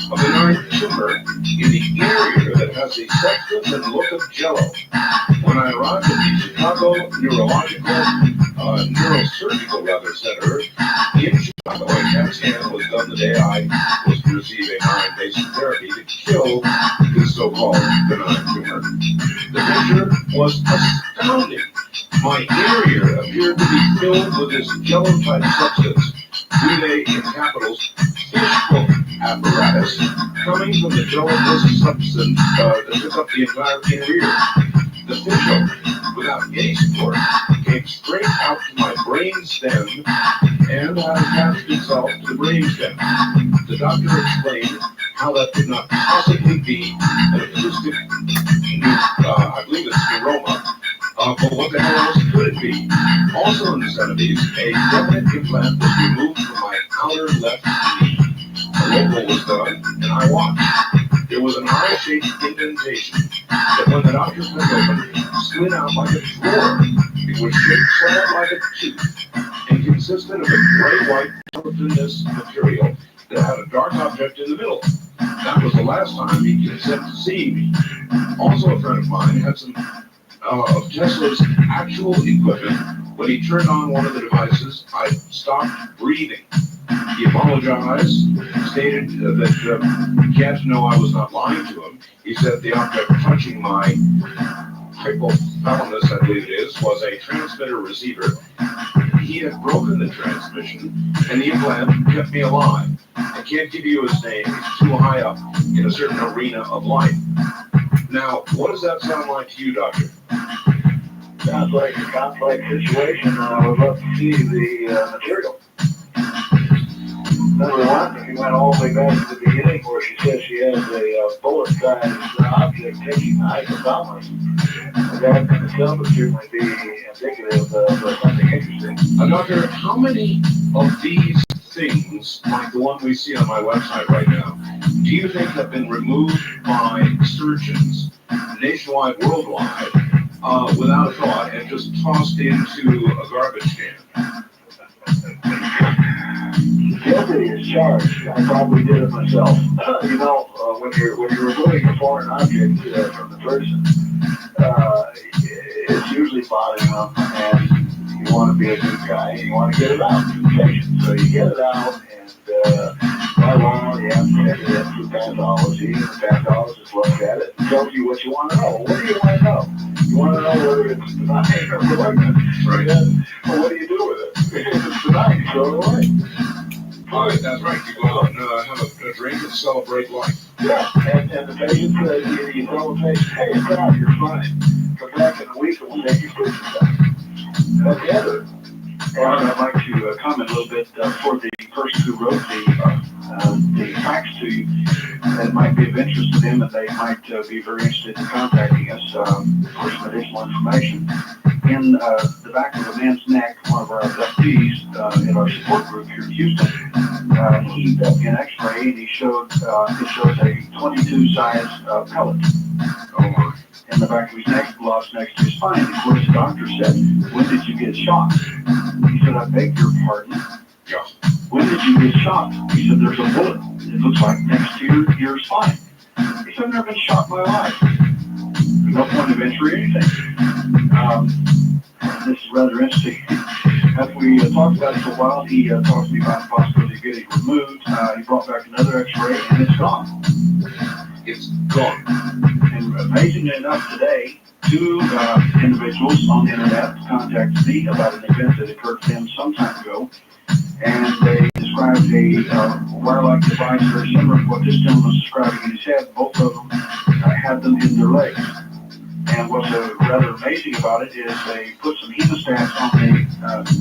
a benign tumor in the area that has the substance and look of jello. When I arrived at the Chicago Neurosurgical Center in Chicago, a CAT scan was done the day I was to receive a non-invasive therapy to kill this so-called benign tumor. The picture was astounding. My area appeared to be filled with this jello-type substance, with a, in capitals, fishhook apparatus coming from the gelatinous substance that took up the entire inner ear. The fishhook, without any support, came straight out to my brain stem and attached itself to the brain stem. The doctor explained how that could not possibly be an acoustic, I believe it's neuroma, but what the hell else could it be? Also in the 70s, a definite implant was removed from my outer left knee. A local was done, and I watched. There was an eye-shaped indentation that when the doctor cut open, slid out like a drawer. It was shaped somewhat like a tooth and consisted of a gray-white gelatinous material that had a dark object in the middle. That was the last time he consented to seeing me. Also, a friend of mine had some of Tesla's actual equipment. When he turned on one of the devices, I stopped breathing. He apologized, stated that he had to know I was not lying to him. He said the object touching my hypothalamus, I believe it is, was a transmitter receiver. He had broken the transmission, and the implant kept me alive. I can't give you his name, he's too high up in a certain arena of life. Now, what does that sound like to you, Doctor? Sounds like a complex situation, and I would love to see the material. Number one, if you went all the way back to the beginning where she says she has a bullet-sized object taking the hypothalamus, that in itself would certainly be indicative of something interesting. Doctor, how many of these things, like the one we see on my website right now, do you think have been removed by surgeons nationwide, worldwide, without a thought, and just tossed into a garbage can? Guilty is charged. I probably did it myself. When you're removing a foreign object from the person, it's usually bothering them, and you want to be a good guy, and you want to get it out to the patient. So you get it out, and by law, you have to take it in through pathology, and the pathologist looks at it and tells you what you want to know. Well, what do you want to know? You want to know whether it's benign or malignant. Right. Well, what do you do with it? If it's benign, you throw it away. That's right. You go out and have a drink and celebrate life. Yeah, and the patient says, you tell the patient, hey, it's out, you're fine. Come back in a week and we'll take your pictures back. That's the other. Ron, I'd like to comment a little bit for the person who wrote the fax to you that might be of interest to them, and they might be very interested in contacting us for some additional information. In the back of the man's neck, one of our abductees in our support group here in Houston, he got an X-ray and it shows a 22 size pellet. Oh my. In the back of his neck, lodged next to his spine. Of course, the doctor said, "When did you get shot?" He said, "I beg your pardon." Yeah. "When did you get shot?" He said, "There's a bullet. It looks like next to your spine." He said, "I've never been shot in my life. There's no point of entry or anything." This is rather interesting. After we talked about it for a while, he talked to me about the possibility of getting it removed. He brought back another X-ray, and it's gone. It's gone. And amazingly enough, today, two individuals on the internet contacted me about an event that occurred to them some time ago, and they described a wire-like device very similar to what this gentleman was describing in his head. Both of them had them in their legs. And what's rather amazing about it is they put some hemostats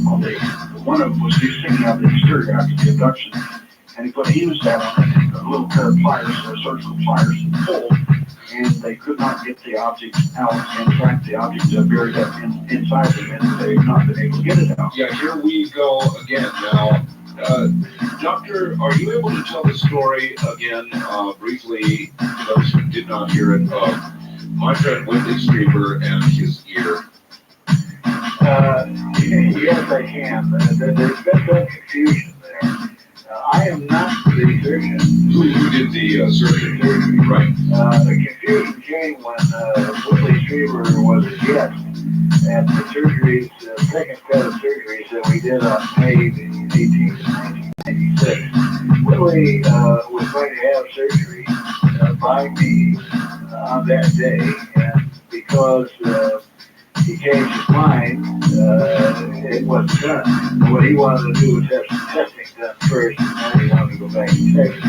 on the one of them was sticking out the exterior after the abduction, and he put a hemostat on it and a little pair of pliers, surgical pliers, and pulled, and they could not get the object out. In fact, the object buried up inside them, and they've not been able to get it out. Yeah, here we go again now. Doctor, are you able to tell the story again briefly to those who did not hear it? My friend Wendy Strieber and his ear. Yes, I can. There's been some confusion there. I am not the surgeon. Who did the surgery? Right. The confusion came when Woodley Strieber was a guest at the surgeries, second set of surgeries that we did on May the 18th, 1996. Woodley was going to have surgery by me on that day, and because he changed his mind, it wasn't done. What he wanted to do was have some testing done first, and then he wanted to go back and check it.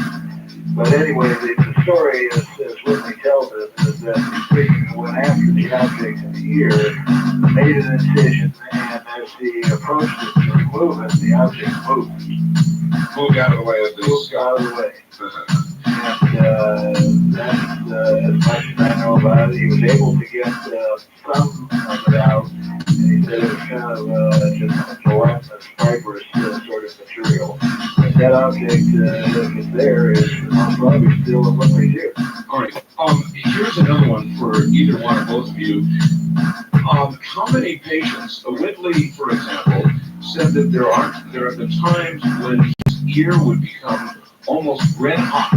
But anyway, the story, as Whitney tells us, is that the surgeon went after the object in the ear, made an incision, and as he approached it to remove it, the object moved. Moved out of the way of this. Moved out of the way. And that's as much as I know about it. He was able to get some of it out, and he said it was kind of just a gelatinous, fibrous sort of material. But that object, if it's there, is most probably still in Whitley's ear. All right. Here's another one for either one or both of you. How many patients, Whitley, for example, said that there have been times when his ear would become almost red hot,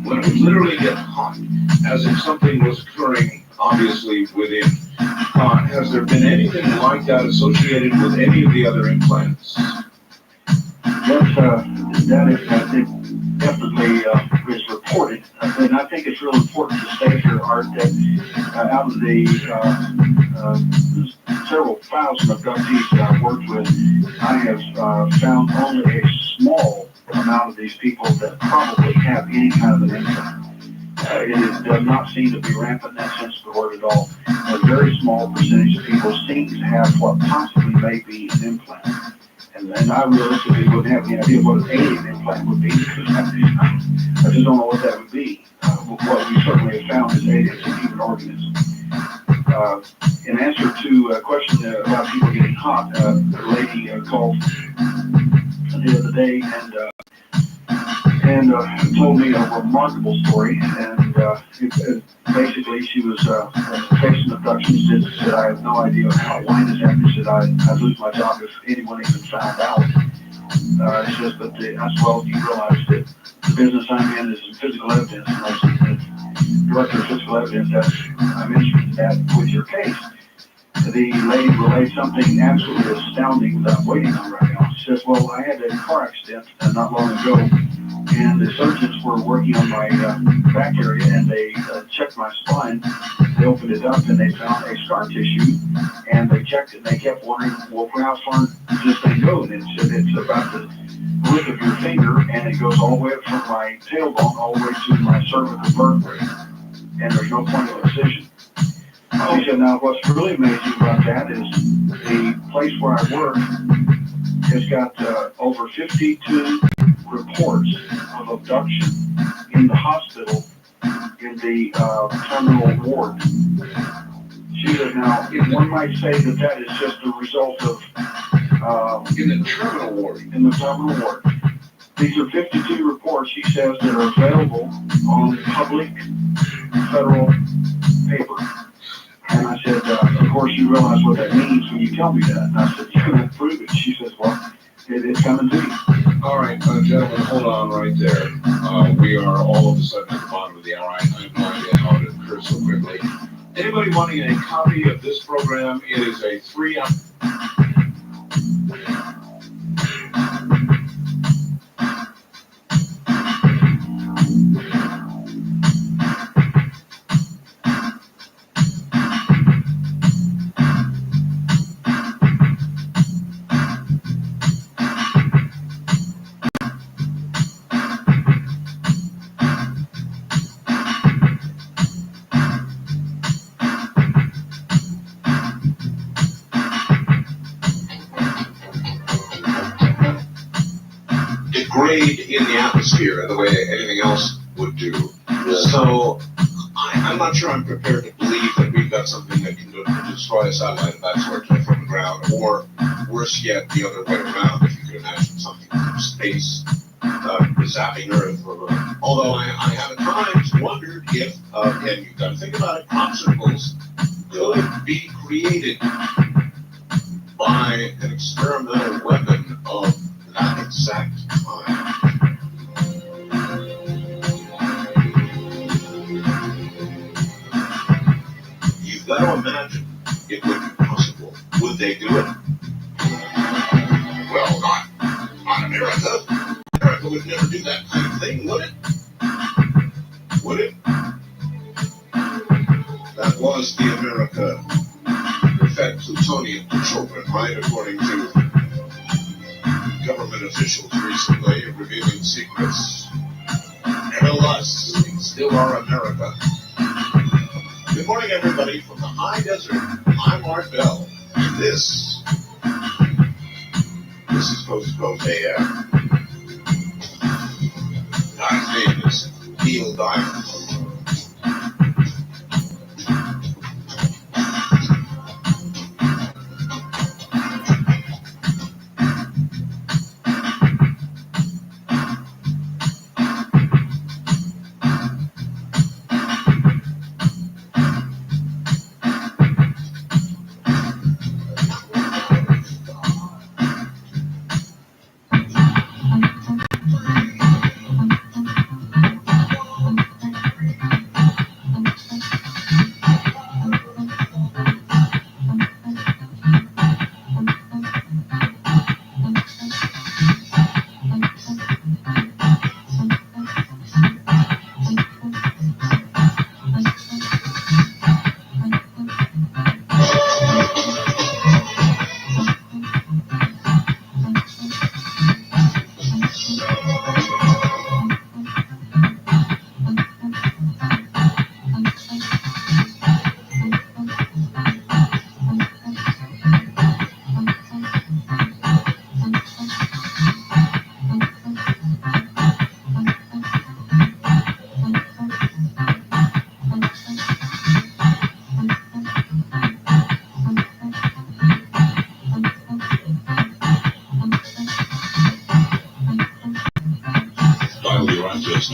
when it would literally get hot, as if something was occurring, obviously, within. Has there been anything like that associated with any of the other implants? That is, I think, definitely is reported. And I think it's real important to state here, Art, that out of the several thousand abductees that I've worked with, I have found only a small amount of these people that probably have any kind of an implant. does not seem to be rampant in that sense of the word at all. A very small percentage of people seem to have what possibly may be an implant. And I realistically wouldn't have any idea what an alien implant would be, because I just don't know what that would be. What we certainly have found is aliens in human organisms. In answer to a question about people getting hot, a lady called the other day and told me a remarkable story. And basically, she was facing abduction. She said, "I have no idea why this happened." She said, "I'd lose my job if anyone even found out." She says, "But as well, you realize that the business I'm in is physical evidence, and as the director of physical evidence, I'm interested in that with your case." The lady relayed something absolutely astounding that I'm waiting on right now. She says, "Well, I had a car accident not long ago, and the surgeons were working on my back area, and they checked my spine. They opened it up, and they found a scar tissue, and they checked it, and they kept wondering, well, how far does this thing go? And it said it's about the width of your finger, and it goes all the way up from my tailbone all the way to my cervical vertebrae, and there's no point of incision." She said, "Now, what's really amazing about that is the place where I work has got over 52 reports of abduction in the hospital in the terminal ward." She said, "Now, one might say that is just a result of In the terminal ward. in the terminal ward. These are 52 reports," she says, "that are available on public federal paper." And I said, "Of course you realize what that means when you tell me that." And I said, "You can't prove it." She says, "Well, it's coming to you." All right, gentlemen, hold on right there. We are all of a sudden at the bottom of the hour. I have no idea how it occurred so quickly. Anybody wanting a copy of this program? It is a 3-hour. Degrade in the atmosphere in the way anything else would do. So I'm not sure I'm prepared to believe that we've got something that can destroy a satellite of that sort from the ground, or worse yet, the other way around, if you could imagine something from space zapping Earth. Although I have at times wondered if, and you've got to think about it, obstacles could be created by an experimental weapon of that exact time. You've got to imagine it would be possible. Would they do it? Well, not America. America would never do that kind of thing, would it? Would it? That was the America that fed plutonium to children, right? According to government officials recently revealing secrets. Tell us, we still are America. Good morning, everybody, from the high desert. I'm Art Bell, and this is Coast to Coast AM. My name is Neil Diamond.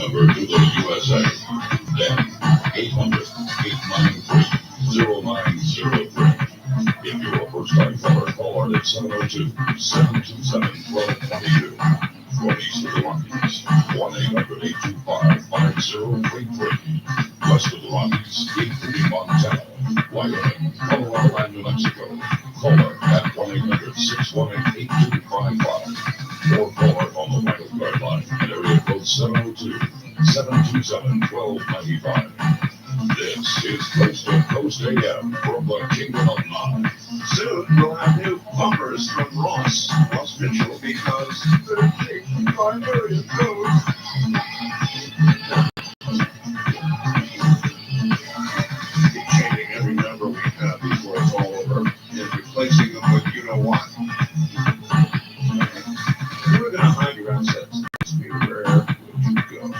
number to the USA. Then 800-893-0903. If you're a first-time caller, call our at 702-727-1222. For east of the Rockies, 1-800-825-5033. West of the Rockies, 830 Montana, Wyoming, Colorado, and New Mexico. Caller at 1-800-618-8255. Or caller on the Vital Guard line at area code 702-727-1295. This is Coast to Coast AM from the Kingdom of Nod. Soon we'll have new bumpers from Ross Mitchell, because they're changing our area code. Changing every number we have before it's all over and replacing them with you know what. If you were going to hide your assets, where would you go?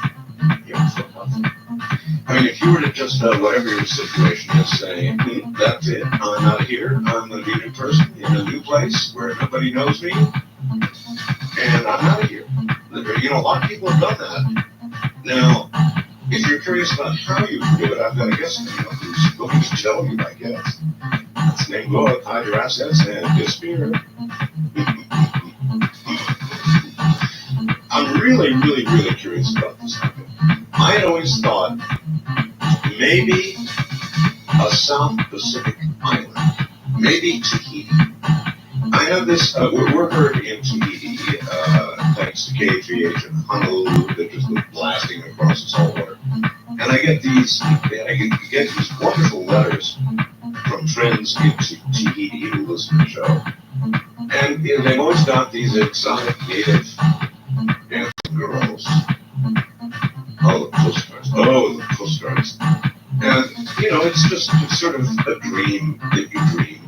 I mean, if you were to just, whatever your situation is, say, that's it, I'm out of here, I'm going to be a new person in a new place where nobody knows me, and I'm out of here. You know, a lot of people have done that. Now, if you're curious about how you can do it, I've got a guest who's going to tell you, I guess. It's named Go Out, Hide Your Assets, and Disappear. I'm really, really, really curious about this topic. I had always thought maybe a South Pacific island, maybe Tahiti. I have this, we're heard in Tahiti, thanks to KGH in Honolulu, that just was blasting across the saltwater. And I get these wonderful letters from friends in Tahiti who listen to the show. And you know, they've always got these exotic native dancing girls. Oh, the Coast Guards. And, you know, it's sort of a dream that you dream.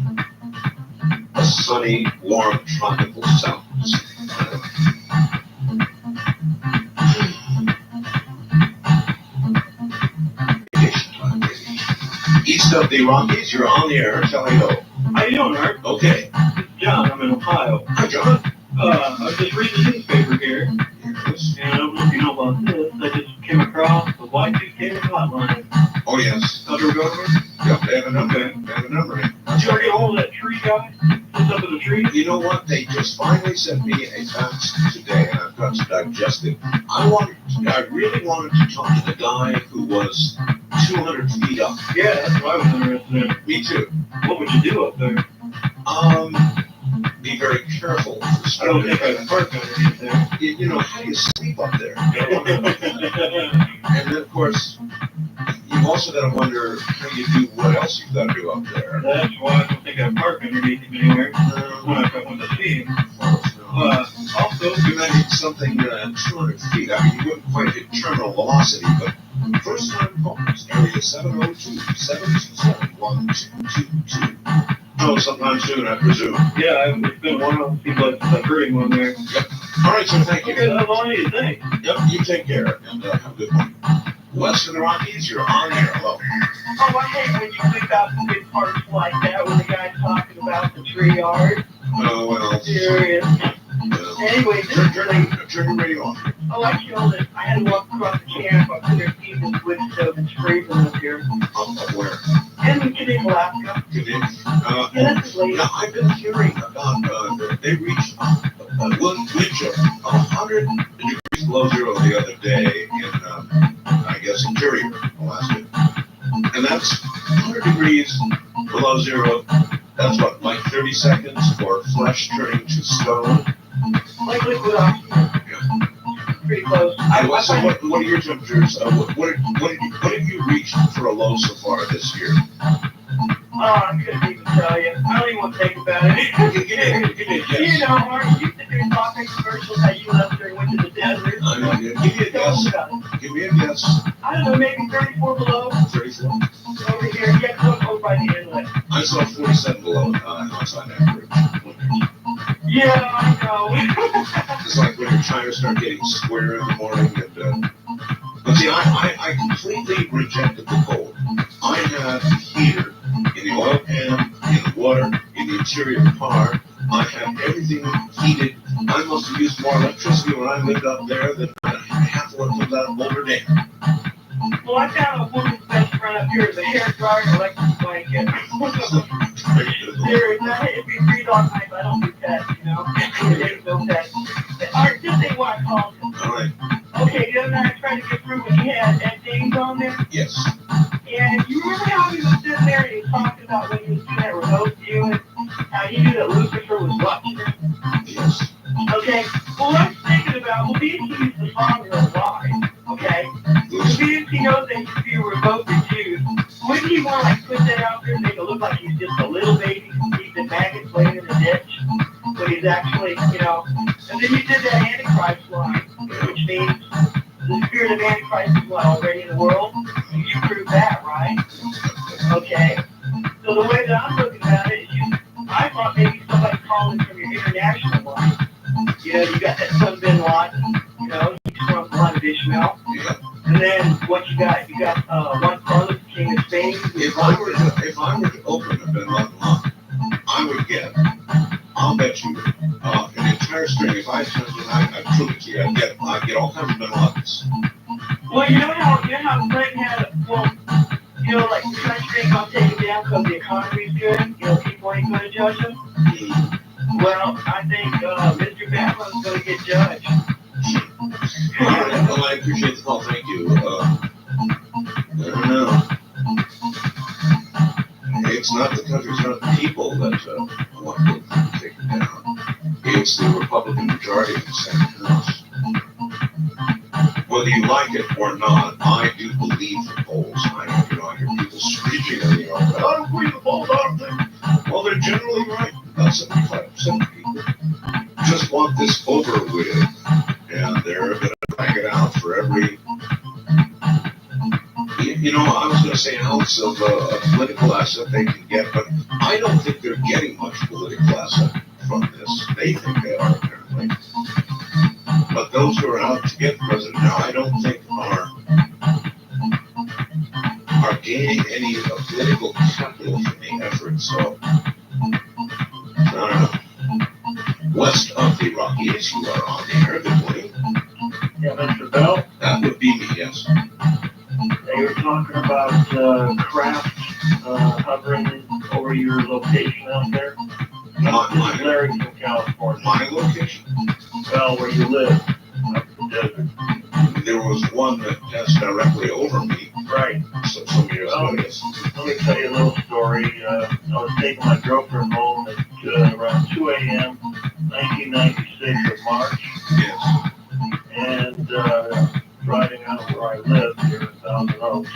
A sunny, warm, tropical South Pacific. Vacation time, baby. East of the Rockies, you're on the air. Tell me hello. How you doing, Art? Okay. John, I'm in Ohio. Hi, John. I was just reading the newspaper here, Yes. and I don't know if you know about this. I just came across the Y2K hotline. Oh, yes. Federal government. Yep, they have a number. Okay. They have a number. Did you ever get hold of that tree guy? Sits up in the tree? You know what? They just finally sent me a fax today, and I've got to digest it. I really wanted to talk to the guy who was 200 feet up. Yeah, that's what I was interested in. Me too. What would you do up there? Be very careful. I don't think I'd park underneath there. You know, how do you sleep up there? And then, of course, you've also got to wonder how you do what else you've got to do up there. That's why I don't think I'd park underneath him anywhere when I went to see him. Also, You might need something 200 feet. I mean, you wouldn't quite hit terminal velocity, but first time callers, area 702-727-1222. Oh, sometime soon, I presume. yeah, it's been a while. Seems like I've heard him on there. All right, so thank you. Okay, that's all I need to say. Yep, you take care, and have a good one. West of the Rockies, you're on air. Hello. Oh, I hate when you pick up big parts like that when the guy's talking about the tree yard. Oh, well. Serious. Anyway, this is really, Turn your radio on. oh, I killed it. I had to walk across the camp up to their people wood stove and freezing up here. Up where? And we could in Alaska. Good day. Yeah, that's late. Now, I've been hearing about they reached a winch of 100 degrees below zero the other day in, I guess, Interior, Alaska. And that's 100 degrees below zero. That's what, like 30 seconds for flesh turning to stone? Like liquid oxygen. Pretty close. So what are your temperatures? What have you reached for a low so far this year? I couldn't even tell you. I don't even want to think about it. Give me a You guess. know, Mark, you used to do talking commercials how you left there and went to the desert. I know, give me a Tell guess. us about it. Give me a guess. I don't know, maybe 34 below. 34. Over here, you have to look over by the inlet. I saw 47 below outside average. Yeah, I know. It's like when you're trying to start getting square in the morning. But see, I completely rejected the cold. I had a heater in the oil pan, in the water, in the interior of the car. I had everything heated. I must have used more electricity when I lived up there than half of what comes out of Boulder There is not, if you read all night, I don't do pets, you know? There's no pets. Or just say what I call them. All right. Okay, the other night I tried to get through when he had Ed James on there. Yes. And you remember how he was sitting there and he was talking about when he was doing that remote viewing, how he knew that Lucifer was watching him? Yes. Okay, well, I was thinking about, well, maybe he's the father of lies, okay? Maybe if he knows that he can be remotely viewed, wouldn't he want to, like, put that out there and make it look like he's just a little baby eating maggots laying in the ditch? But he's actually, you know, and then he did that Antichrist line, which means the spirit of Antichrist is what, already in the world? You prove that, right? Okay. So the way that I'm looking at it is I thought maybe somebody calling from your international line. You know, you got that son bin Laden, you know, he's from the line of Ishmael. Yeah. And then what you got Juan Carlos, king of Spain. If I were to open a bin Laden line, I would get, I'll bet you, an entire string. If I prove it to you, I'd get all kinds of bin Ladens. Well, you know how Clinton had, you know, like the country ain't gonna take it down because the economy's good. You know, people ain't gonna judge him. Well, I think Mr. Babylon's gonna get judged. All right, well, I appreciate the call. Thank you. I don't know. It's not the country, it's not the people that want to take it down. It's the Republican majority in the Senate House. Whether you like it or not, I do believe the polls. I hear people screeching and I don't believe the polls, I don't think. Well, they're generally right. About 75% of people just want this over with, and they're going to drag it out for every, I was going to say ounce of political asset they can get, but I don't think they're getting much political asset from this. They think they are, apparently. But those who are out to get the president now, I don't think are gaining any political capital from the effort. So, I don't know. West of the Rockies, you are on the air. Good morning. Yeah, Mr. Bell, That would be me, yes. you were talking about craft hovering over your location out there. This is Larry from California. My location. Well, where you live, up in the desert. There was one that passed directly over me. Right. So some years ago, yes. Let me tell you a little story. I was taking my girlfriend home at around 2 a.m., 1996 of March, Yes. and driving out where I live here in Thousand Oaks.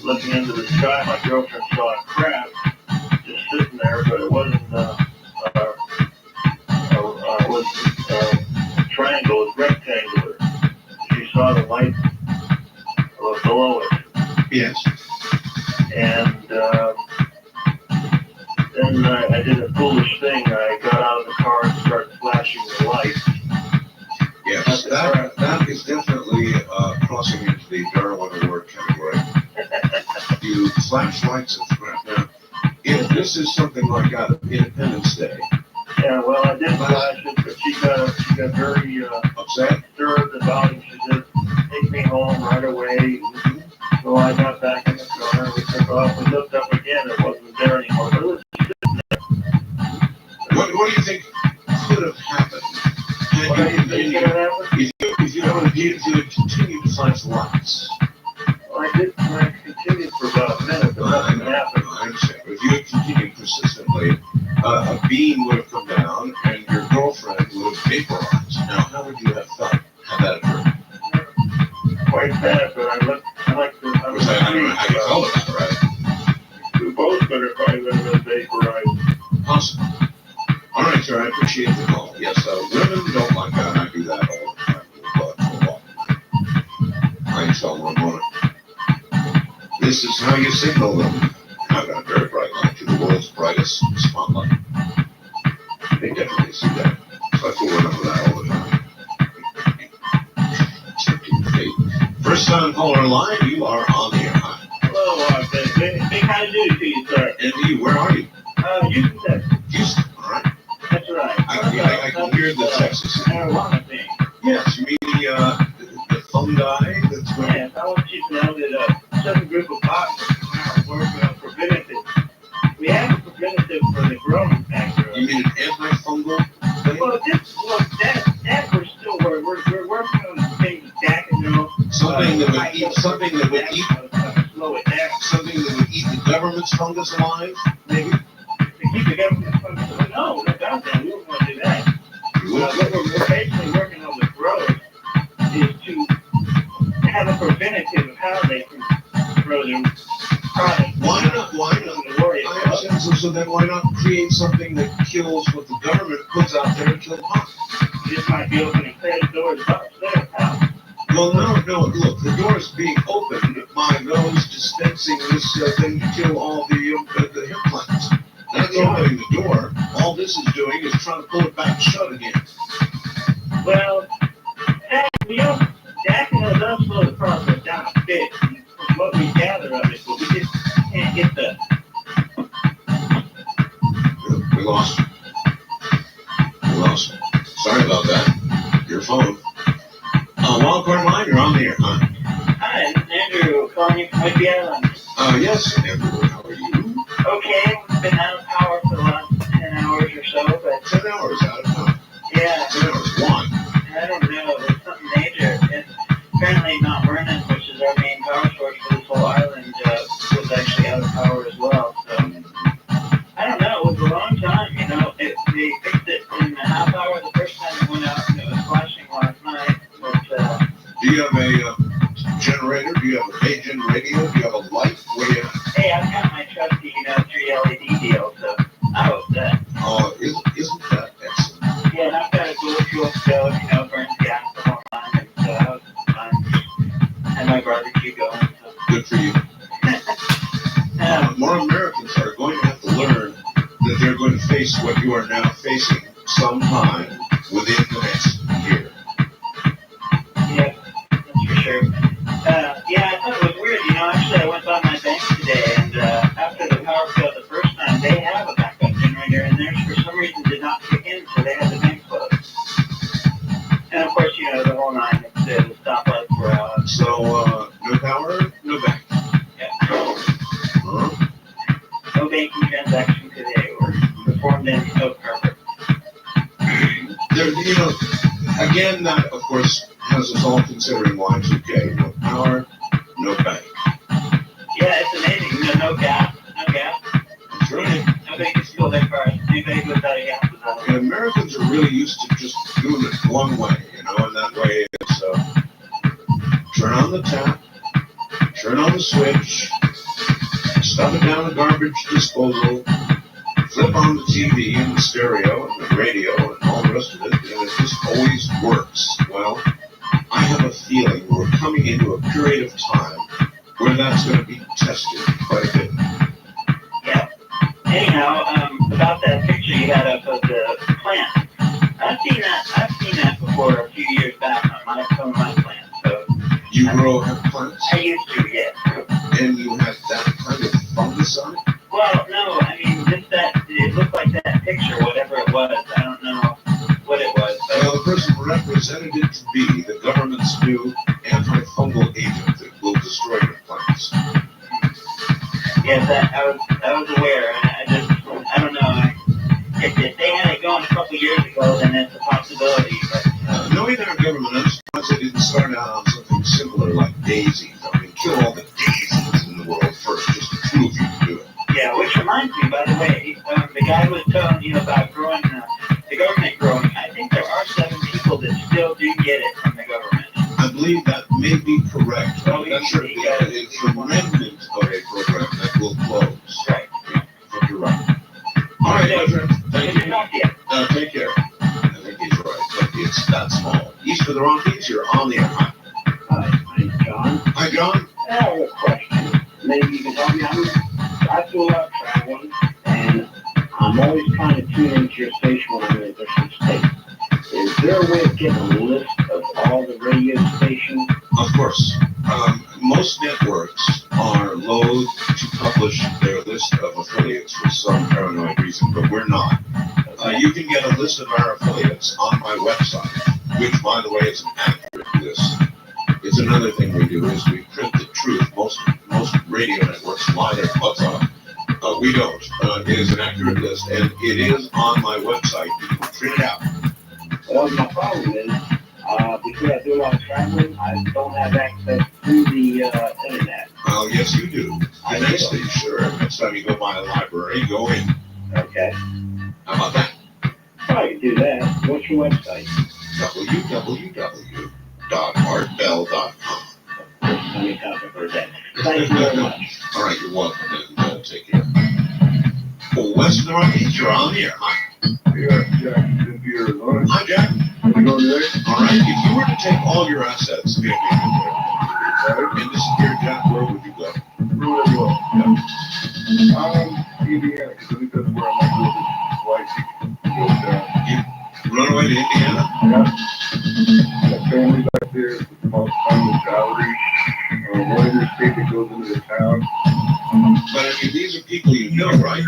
Looking into the sky, my girlfriend saw a craft just sitting there, but it wasn't triangle, it's rectangular. She saw the light below it. Yes. And then I did a foolish thing. I got out of the car and started flashing the lights. Yes, that is definitely crossing into the Darwin Award category. You flash lights and threat. Now, if this is something like Independence Day, Yeah, well, I did flash it, but she got very upset? disturbed about it. She said, "Take me home right away." So I got back in the car, we took off, we looked up again, it wasn't there anymore, but it was sitting there. What do you think could have happened? What do you think could have happened? If you had continued to flash lights. Well, I continued for about a minute, but nothing happened. I understand. If you had continued persistently, a beam would have come down and your girlfriend would have vaporized. Now, how would you have felt had that occurred? Quite bad, but I looked like the. I don't know how you felt about it, right? We both better probably would have been vaporized. Awesome. All right, sir, I appreciate the call. Yes, women don't like that. I do that all the time. For a walk. I tell them on it. This is how you signal them. I've got a very bright light to the world's brightest spotlight. They definitely see that. So I feel remember that all the time. First time caller line, you are on the air. Hello, big how to do to you, sir. And you, where are you? Houston, Texas. Houston, all right. That's right. I can hear the Texas. Marijuana thing. Yes, you mean the fungi that's going. Yes, I want you to know that a certain group of partners are working on preventing it. We have to preventative for the growing factor. You mean an antifungal thing? Well, that we're working on the thing with Daconil. Something that would eat, something that would eat, Slow it down. something that would eat the government's fungus alive, maybe? To keep the government funded. No, God, we don't want to do that. You would? What we're basically working on with growers is to have a preventative of how they can grow their product. Why not? To worry I about. understand, so then why not create something that kills what the government puts out there to kill hogs? You just might be opening credit doors up there, pal. Well, no, look, the door is being opened by those dispensing this thing to kill all the hemp plants. That's opening the door. All this is doing is trying to pull it back shut again. Well, Daconil does slow the process down a bit from what we gather of it, but we just can't get the. We lost. Sorry about that. Your phone. Wildcard line, you're on the air, huh? Hi, this is Andrew calling you from Whidbey Island. Yes, Andrew, how are you? Okay, we've been out of power for the last 10 hours or so, but 10 hours out of time. yeah, 10 hours, why? I don't know, it's something major. It's apparently Mount Vernon, which is our main power source for this whole island, was actually out of power as well, so. I don't know, it was a long time, you know, they fixed it in a half hour the first time it went out, and it was flashing last night, but, Do you have a generator? Do you have a Bay-Gen radio? Do you have a light? What do you have? hey, I've got my trusty, 3 LED deal, so I hope that. Oh, isn't that excellent? Yeah, and I've got a dual fuel stove, burns gas the whole time, and so I was fine. And my barbecue going, so. Good for you. More Americans are going to have to learn that they're going to face what you are now facing sometime within the next year. Yeah, that's for sure. Yeah, I thought it was weird, actually I went by my bank today, and after the power failed the first time, they have a backup generator, and theirs for some reason did not kick in, so they had the bank closed. And of course, the whole nine, the stoplights were out. So, no power, no bank. Yeah. Huh? No banking transaction today were performed in Oak Harbor. There, again, that, of course, has us all considering Y2K. No power, no bank. Yeah, it's amazing. No gas. That's right. Nobody can steal their cars. Anybody who goes out of gas is out. And Americans are really used to just doing it one way, and that way is turn on the tap, turn on the switch, stuff it down the garbage disposal, flip on the TV and the stereo and the radio and all the rest of it, and it just always works. Well, I have a feeling we're coming into a period of time where that's going to be tested quite a bit. Yeah. Anyhow, about that picture you had up of the plant, I've seen that before a few years back on some of my plants. So You grow hemp plants, I used to, yes. and you had that kind of fungus on it? Well, no, I mean just that it looked like that picture, whatever it was. I don't know what it was. But Well, the person represented it to be the government's new antifungal agent that will destroy your plants. yes, I was aware, and I don't know. If they had it going a couple years ago, then it's a possibility. But Knowing our government, I'm surprised they didn't start out on something similar like daisies. I mean, kill all the daisies in the world first, just to prove you can do it. yeah, which reminds me, by the way, the guy was telling you about growing, the government growing. I think there are 7 people that still do get it from the government. I believe that may be correct. I'm not sure. It's a remnant of a program that will close. Right. But you're right. All right, my friend. Thank you. Yeah. Take care. I think he's right. But it's that small. East of the Rockies, you're on the air. Hi, my name's John. Hi, John. I have a question. Maybe you can help me. I do a lot of traveling, and I'm always trying to tune into your station when I'm in a different state. Is there a way of getting a list of all the radio stations? Of course. Most networks are loath to publish their list of affiliates for some paranoid reason, but we're not. You can get a list of our affiliates on my website, which, by the way, is an accurate list. It's another thing we do is we print the truth. Most radio networks lie their butts off. We don't. It is an accurate list, and it is on my website. You can print it out. Well, my problem is, because I do a lot of traveling, I don't have access to the internet. Well, yes, you do. I The next do. thing, sure. Next time you go by a library, go in. Okay. How about that? I can do that. What's your website? www.artbell.com. Let me copy for that. Thank you very much. All right, you're welcome, and take care. Well, West Northeast, you're on here. Hi. Yeah, Jack, Cynthia, Arizona. Hi, Jack. You go today? All right, if you were to take all your assets and disappear, Jack, where would you go? Where would I go? Indiana, because I think that's where I might go with wife. Run away to Indiana? Yeah. Got family back there, small gallery. One of the state that goes into the town. But I mean, these are people you know, right?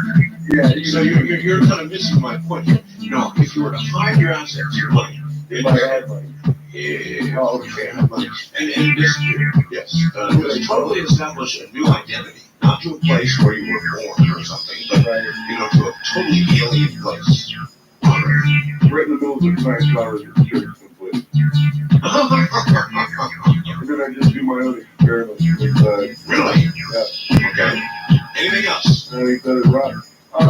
Yeah, So you're kind of missing my point. No, if you were to hide your assets, your money, if I had money. yeah, Oh, okay. and disappear, yes. To totally establish a new identity, not to a place where you were born or something, but Right. to a totally alien place. Right in the middle of the night, flowers and church someplace. And then I just do my own experiments inside. Really? Yeah. Okay. Anything else? I think that is right. But I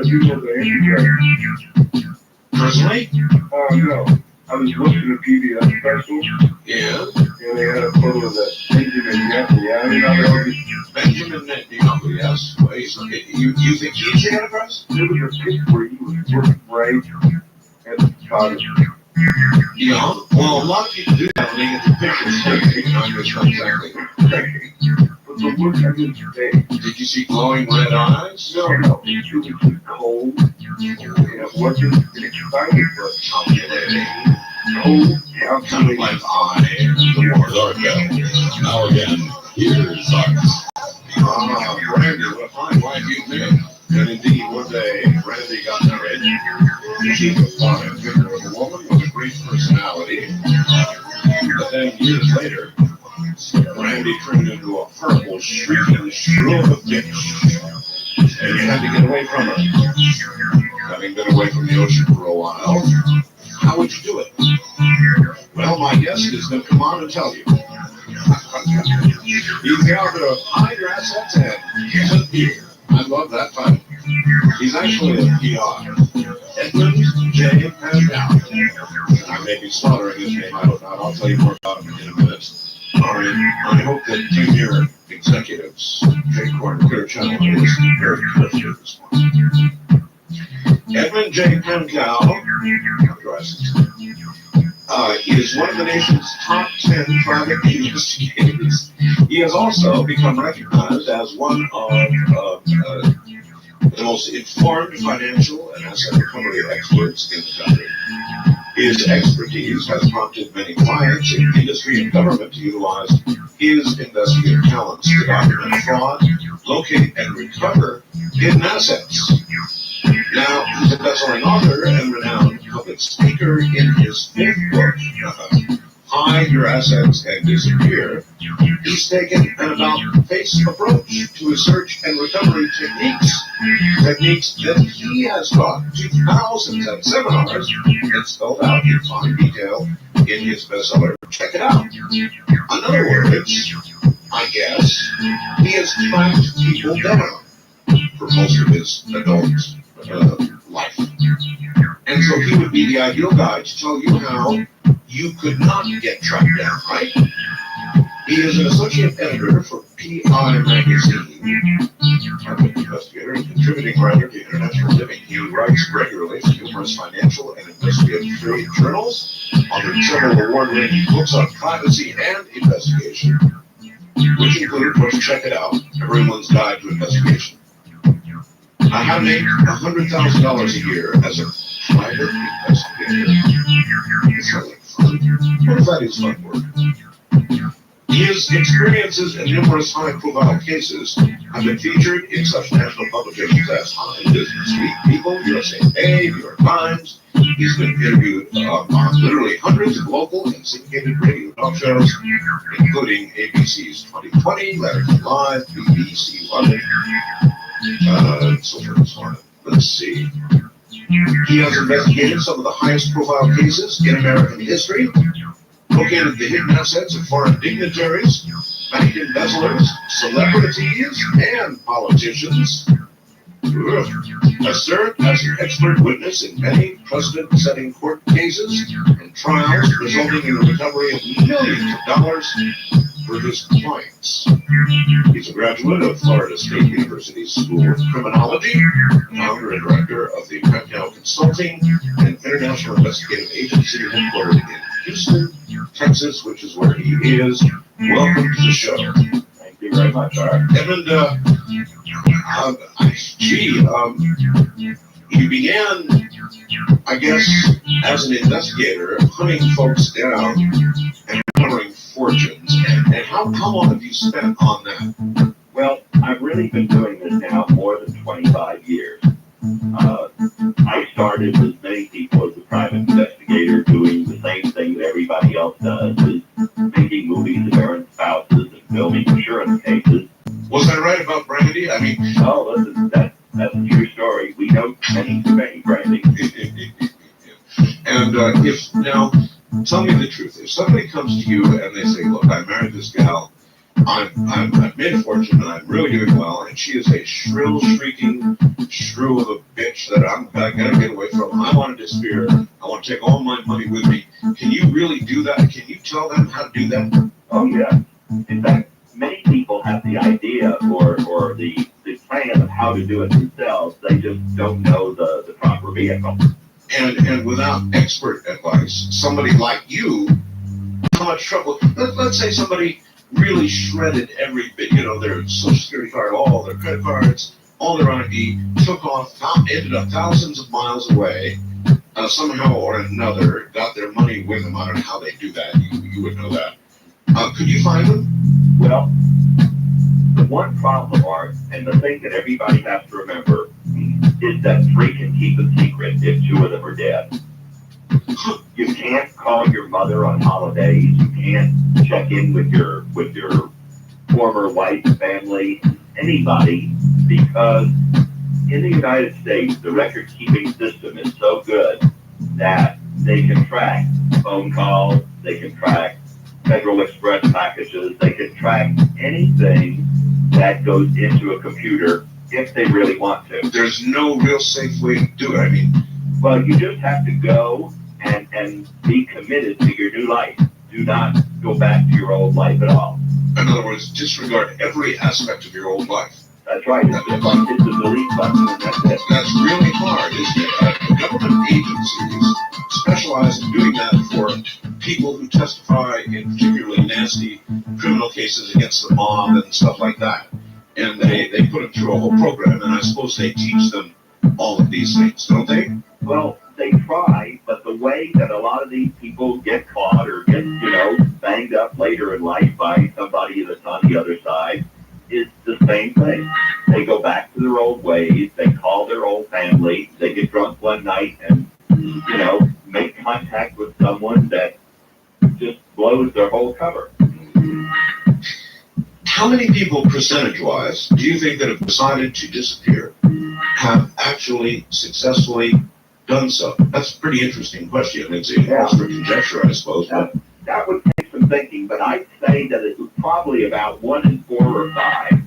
do know the anti-drug. Personally? No. I was watching a PBS special, Yeah. and they had a photo of that Benjamin Netanyahu. Benjamin Netanyahu, yes. Wait, you think he's the Antichrist? There was a picture where he was working right at the photography. Yeah. Well, a lot of people do that when they get the pictures taken. I understand exactly. But the look I didn't say. Did you see glowing red eyes? No, it was just cold. It wasn't an exciting, but Calculating. cold, Kind of calculating. like I am the Lord Artbell. Now again, here's Art. Randy, what a fine wife you've been. And indeed, one day, Randy got married. She was fine and figure of a woman with a great personality. But then, years later, Randy turned into a horrible, shrieking shrew of a bitch. And you had to get away from her. Having been away from the ocean for a while, how would you do it? Well, my guest is going to come on and tell you. He's the author of Hide Your Assets and Disappear. I love that title. He's actually a PR. Edmund J. Pascal. I may be slaughtering his name, I don't know. I'll tell you more about him in a minute. I hope that 10-year executives, Jay Corn, Clear Channel, is very clear this morning. Edmund J. Pascal is one of the nation's top 10 private investigators. He has also become recognized as one of the most informed financial and asset recovery experts in the country. His expertise has prompted many clients in industry and government to utilize his investigative talents to document fraud, locate and recover hidden assets. Now, he's a best-selling author and renowned public speaker. In his fifth book, Hide Your Assets and Disappear, he's taken an about-face approach to his search and recovery techniques that he has taught to thousands of seminars and spelled out in fine detail in his bestseller. Check it out. In other words, I guess, he has tracked people down for most of his adult life. And so he would be the ideal guy to tell you how you could not get tracked down, right? He is an associate editor for PI Magazine, private investigator and contributing writer to International Living. He writes regularly for numerous financial and investigative trade journals, authored several award-winning books on privacy and investigation, which include, first check it out, Everyone's Guide to Investigation. I make $100,000 a year as a private investigator. It's not like fun. What if that is fun work? His experiences in numerous high-profile cases have been featured in such national publications as Time, Business Week, People, USA Today, New York Times. He's been interviewed on literally hundreds of local and syndicated radio talk shows, including ABC's 2020, Letterman Live, BBC London, So on. Let's see. He has investigated some of the highest profile cases in American history, located the hidden assets of foreign dignitaries, bank embezzlers, celebrities, and politicians. Has served as an expert witness in many precedent-setting court cases and trials, resulting in the recovery of millions of dollars for his clients. He's a graduate of Florida State University's School of Criminology, founder and director of the Petnow Consulting and International Investigative Agency headquartered in Houston, Texas, which is where he is. Welcome to the show. Thank you very much, Art. Edmund, you began, I guess, as an investigator, hunting folks down and recovering fortunes. And how long have you spent on that? Well, I've really been doing this now more than 25 years. I started with many people as a private investigator doing the same thing that everybody else does, is making movies of their own spouses and filming insurance cases. Was I right about Brandy? I mean, Oh, listen, that's a true story. We know many, Brandy. and if now, tell me the truth. If somebody comes to you and they say, "Look, I married this gal. I've made a fortune and I'm really doing well, and she is a shrill, shrieking shrew of a bitch that I gotta get away from. I want to disappear. I want to take all my money with me." Can you really do that? Can you tell them how to do that? Oh, yeah. In fact, many people have the idea or the plan of how to do it themselves. They just don't know the proper vehicle. And without expert advice, somebody like you, how much trouble? Let's say somebody really shredded every bit, their Social Security card, all their credit cards, all their ID, took off, ended up thousands of miles away, somehow or another, got their money with them. I don't know how they do that. You would know that. Could you find them? Well, the one problem, Art, and the thing that everybody has to remember, is that three can keep a secret if two of them are dead. You can't call your mother on holidays. You can't check in with your former wife's family, anybody, because in the United States, the record-keeping system is so good that they can track phone calls, they can track Federal Express packages, they can track anything that goes into a computer if they really want to. There's no real safe way to do it. I mean, Well, you just have to go and be committed to your new life. Do not go back to your old life at all. in other words, disregard every aspect of your old life. That's right. It's the delete button, and that's it. That's really hard, isn't it? Government agencies specialize in doing that for people who testify in particularly nasty criminal cases against the mob and stuff like that. And they put them through a whole program, and I suppose they teach them all of these things, don't they? Well, they try, but the way that a lot of these people get caught or get, banged up later in life by somebody that's on the other side is the same thing. They go back to their old ways, they call their old family, they get drunk one night and, make contact with someone that just blows their whole cover. How many people, percentage-wise, do you think that have decided to disappear have actually successfully done so? That's a pretty interesting question. It's for conjecture, I suppose. But That would take some thinking, but I'd say that it's probably about 1 in 4 or 5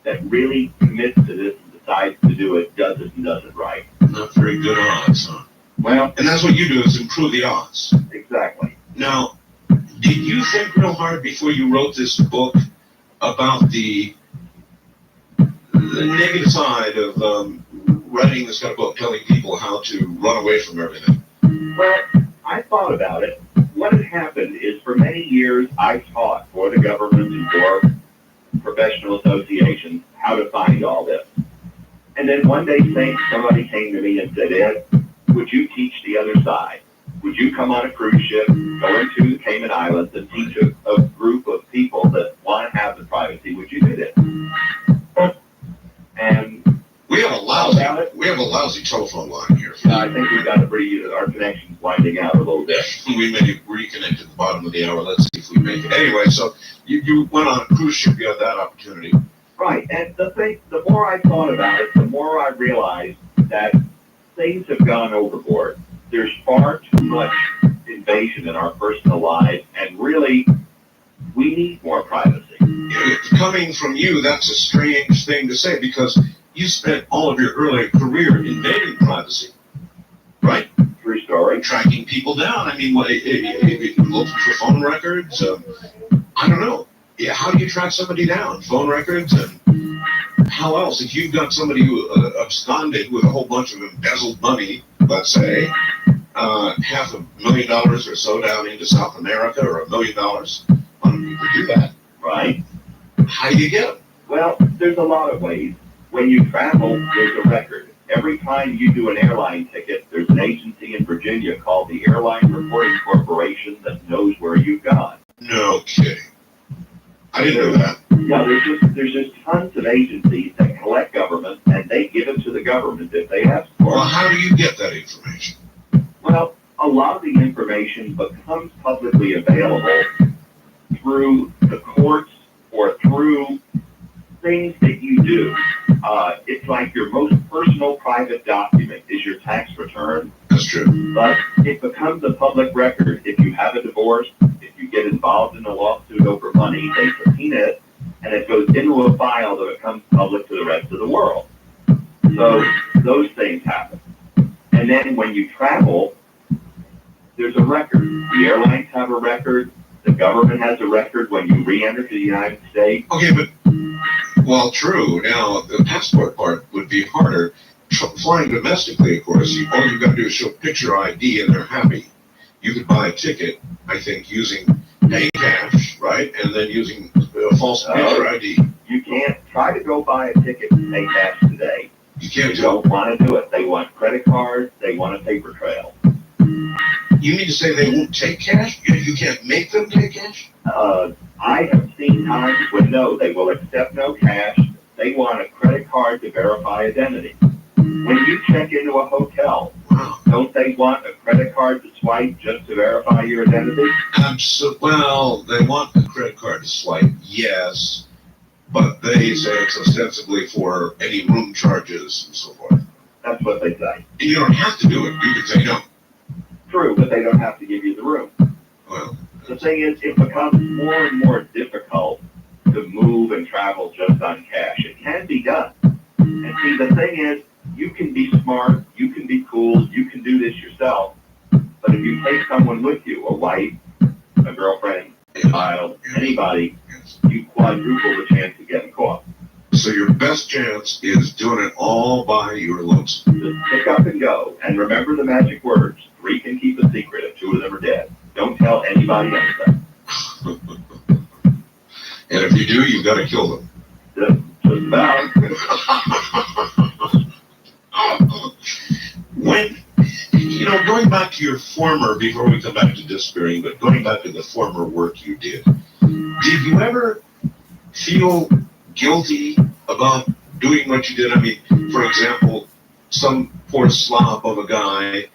that really commits to this and decides to do it, does it and does it right. not very good odds, huh? Well, And that's what you do, is improve the odds. exactly. Now, did you think real hard before you wrote this book about the negative side of writing this kind of book, telling people how to run away from everything? Well, I thought about it. What had happened is for many years I taught for the government and for professional associations how to find all this. And then one day somebody came to me and said, "Ed, would you teach the other side? Would you come on a cruise ship, go into the Cayman Islands and teach a group of people that want to have the privacy? Would you do this?" And We have a lousy telephone line here. I think we've got our connection's winding out a little bit. We may reconnect at the bottom of the hour. Let's see if we make it. Anyway, so you went on a cruise ship. You had that opportunity. Right, and the more I thought about it, the more I realized that things have gone overboard. There's far too much invasion in our personal lives, and really, we need more privacy. Coming from you, that's a strange thing to say because you spent all of your early career invading privacy, right? True story. Tracking people down. I mean, looking for phone records. I don't know. Yeah, how do you track somebody down? Phone records and how else? If you've got somebody who absconded with a whole bunch of embezzled money, let's say $500,000 or so down into South America, or $1 million, a lot of people do that, Right? How do you get them? Well, there's a lot of ways. When you travel, there's a record. Every time you do an airline ticket, there's an agency in Virginia called the Airline Reporting Corporation that knows where you've gone. No kidding. I didn't know that. Yeah, there's just tons of agencies that collect government, and they give it to the government if they ask for Well, it. how do you get that information? Well, a lot of the information becomes publicly available through the courts or through things that you do. It's like your most personal private document is your tax return, That's true. but it becomes a public record if you have a divorce, if you get involved in a lawsuit over money, they subpoena it, and it goes into a file that becomes public to the rest of the world. So those things happen. And then when you travel, there's a record. The airlines have a record. The government has a record when you re-enter the United States. Okay, but, well, true. Now, the passport part would be harder. Flying domestically, of course, all you've got to do is show picture ID and they're happy. You could buy a ticket, I think, using pay cash, right? And then using a false picture ID. You can't try to go buy a ticket and pay cash today. You They can't do it. don't want to do it. They want credit cards. They want a paper trail. You mean to say they won't take cash? You can't make them take cash? I have seen times when no, they will accept no cash. They want a credit card to verify identity. When you check into a hotel, Wow. don't they want a credit card to swipe just to verify your identity? Well, they want a credit card to swipe, yes, but they say it's ostensibly for any room charges and so forth. That's what they say. And you don't have to do it. You can say no. True, but they don't have to give you the room. Well, The thing is, it becomes more and more difficult to move and travel just on cash. It can be done. And see, the thing is, you can be smart, you can be cool, you can do this yourself, but if you take someone with you, a wife, a girlfriend, a child, anybody, yes. you quadruple the chance of getting caught. So your best chance is doing it all by your lonesome. Just pick up and go. And remember the magic words. 3 can keep a secret if 2 of them are dead. Don't tell anybody anything. And if you do, you've got to kill them. Just about. When, going back to your former, before we come back to disappearing, but going back to the former work you did you ever feel guilty about doing what you did? I mean, for example, some poor slob of a guy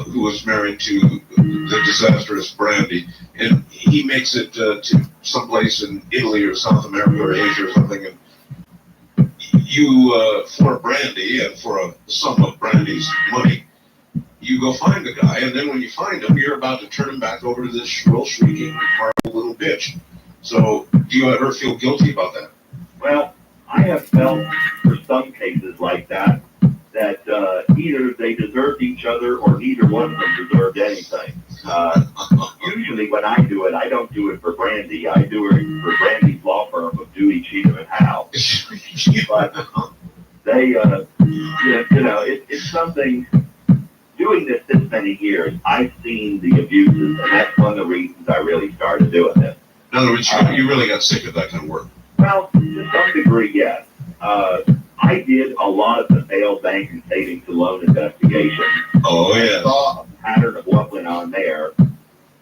who was married to the disastrous Brandy, and he makes it to someplace in Italy or South America or Asia or something, and you, for Brandy and for a sum of Brandy's money, you go find the guy, and then when you find him, you're about to turn him back over to this shrill, shrieking, horrible little bitch. So, do you ever feel guilty about that? Well, I have felt for some cases like that either they deserved each other or neither one of them deserved anything. Usually when I do it, I don't do it for Brandy. I do it for Brandy's law firm of Dewey, Cheatham, and Howe. But they, it's something, doing this many years, I've seen the abuses, and that's one of the reasons I really started doing this. In other words, you really got sick of that kind of work. Well, to some degree, yes. I did a lot of the failed bank and savings and loan investigations. Oh, I yes. saw a pattern of what went on there.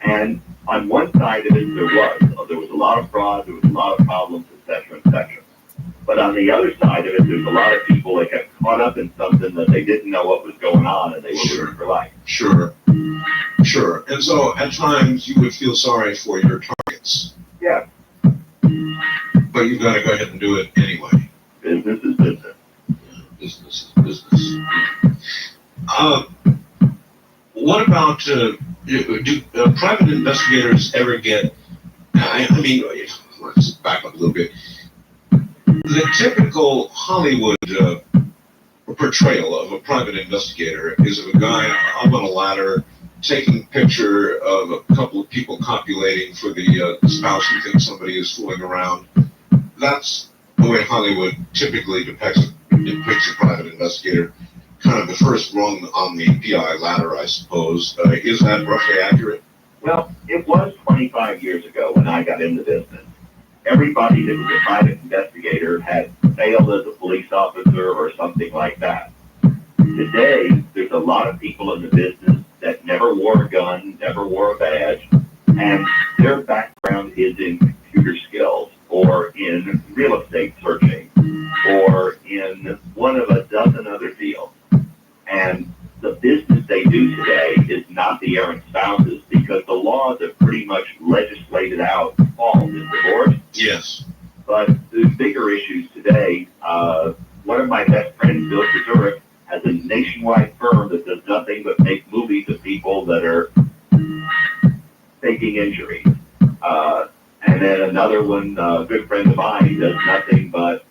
And on one side of it, there was a lot of fraud, there was a lot of problems, et cetera. But on the other side of it, there's a lot of people that got caught up in something that they didn't know what was going on, and they were ruined for life. Sure. And so, at times, you would feel sorry for your targets. Yeah. But you've got to go ahead and do it anyway. Business is business. Business is business. What about, do private investigators ever get, I mean, let's back up a little bit. The typical Hollywood portrayal of a private investigator is of a guy up on a ladder taking a picture of a couple of people copulating for the spouse who thinks somebody is fooling around. That's the way Hollywood typically depicts a private investigator. Kind of the first rung on the PI ladder, I suppose. Is that roughly accurate? Well, it was 25 years ago when I got into business. Everybody that was a private investigator had failed as a police officer or something like that. Today, there's a lot of people in the business that never wore a gun, never wore a badge, and their background is in computer skills or in real estate searching or in one of a dozen other fields. And the business they do today is not the errant spouses because the laws have pretty much legislated out fault in divorce. Yes. But the bigger issues today, one of my best friends, Bill Kazurek, has a nationwide firm that does nothing but make movies of people that are faking injuries. And then another one, a good friend of mine, does nothing but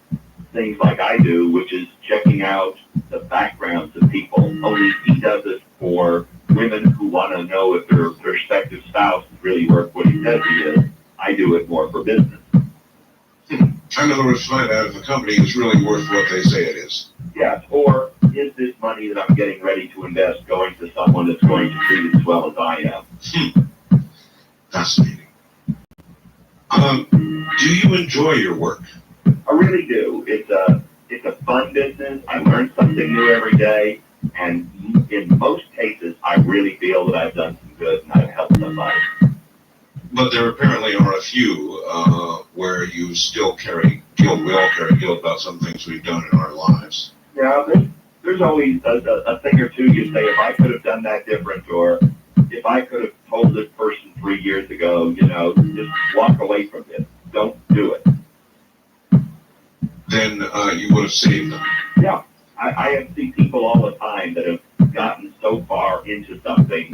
things like I do, which is checking out the backgrounds of people. Only he does it for women who want to know if their prospective spouse is really worth what he says he is. I do it more for business. In other words, find out if the company is really worth what they say it is. Yes, or is this money that I'm getting ready to invest going to someone that's going to treat it as well as I am? Fascinating. Do you enjoy your work? I really do. It's a fun business. I learn something new every day, and in most cases, I really feel that I've done some good and I've helped somebody. But there apparently are a few where you still carry guilt. We all carry guilt about some things we've done in our lives. Yeah, there's always a thing or two you say, if I could have done that different, or if I could have told this person 3 years ago, just walk away from this. Don't do it. Then you would have saved them. Yeah, I have seen people all the time that have gotten so far into something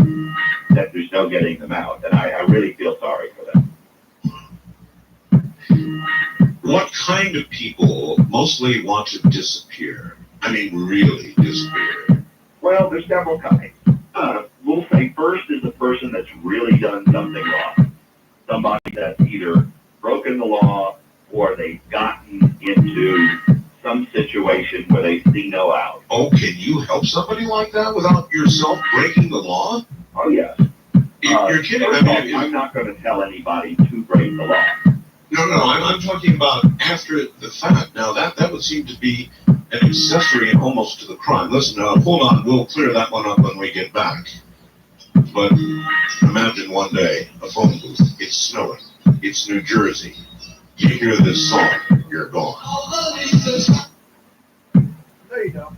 that there's no getting them out, and I really feel sorry for them. What kind of people mostly want to disappear? I mean, really disappear? Well, there's several kinds. We'll say first is the person that's really done something wrong. Somebody that's either broken the law or they've gotten into some situation where they see no out. Oh, can you help somebody like that without yourself breaking the law? Oh, yes. You're kidding. First of all, I'm not going to tell anybody to break the law. No, I'm talking about after the fact. Now, that would seem to be an accessory almost to the crime. Listen, hold on. We'll clear that one up when we get back. But imagine one day, a phone booth, it's snowing, it's New Jersey. You hear this song, you're gone. There you go.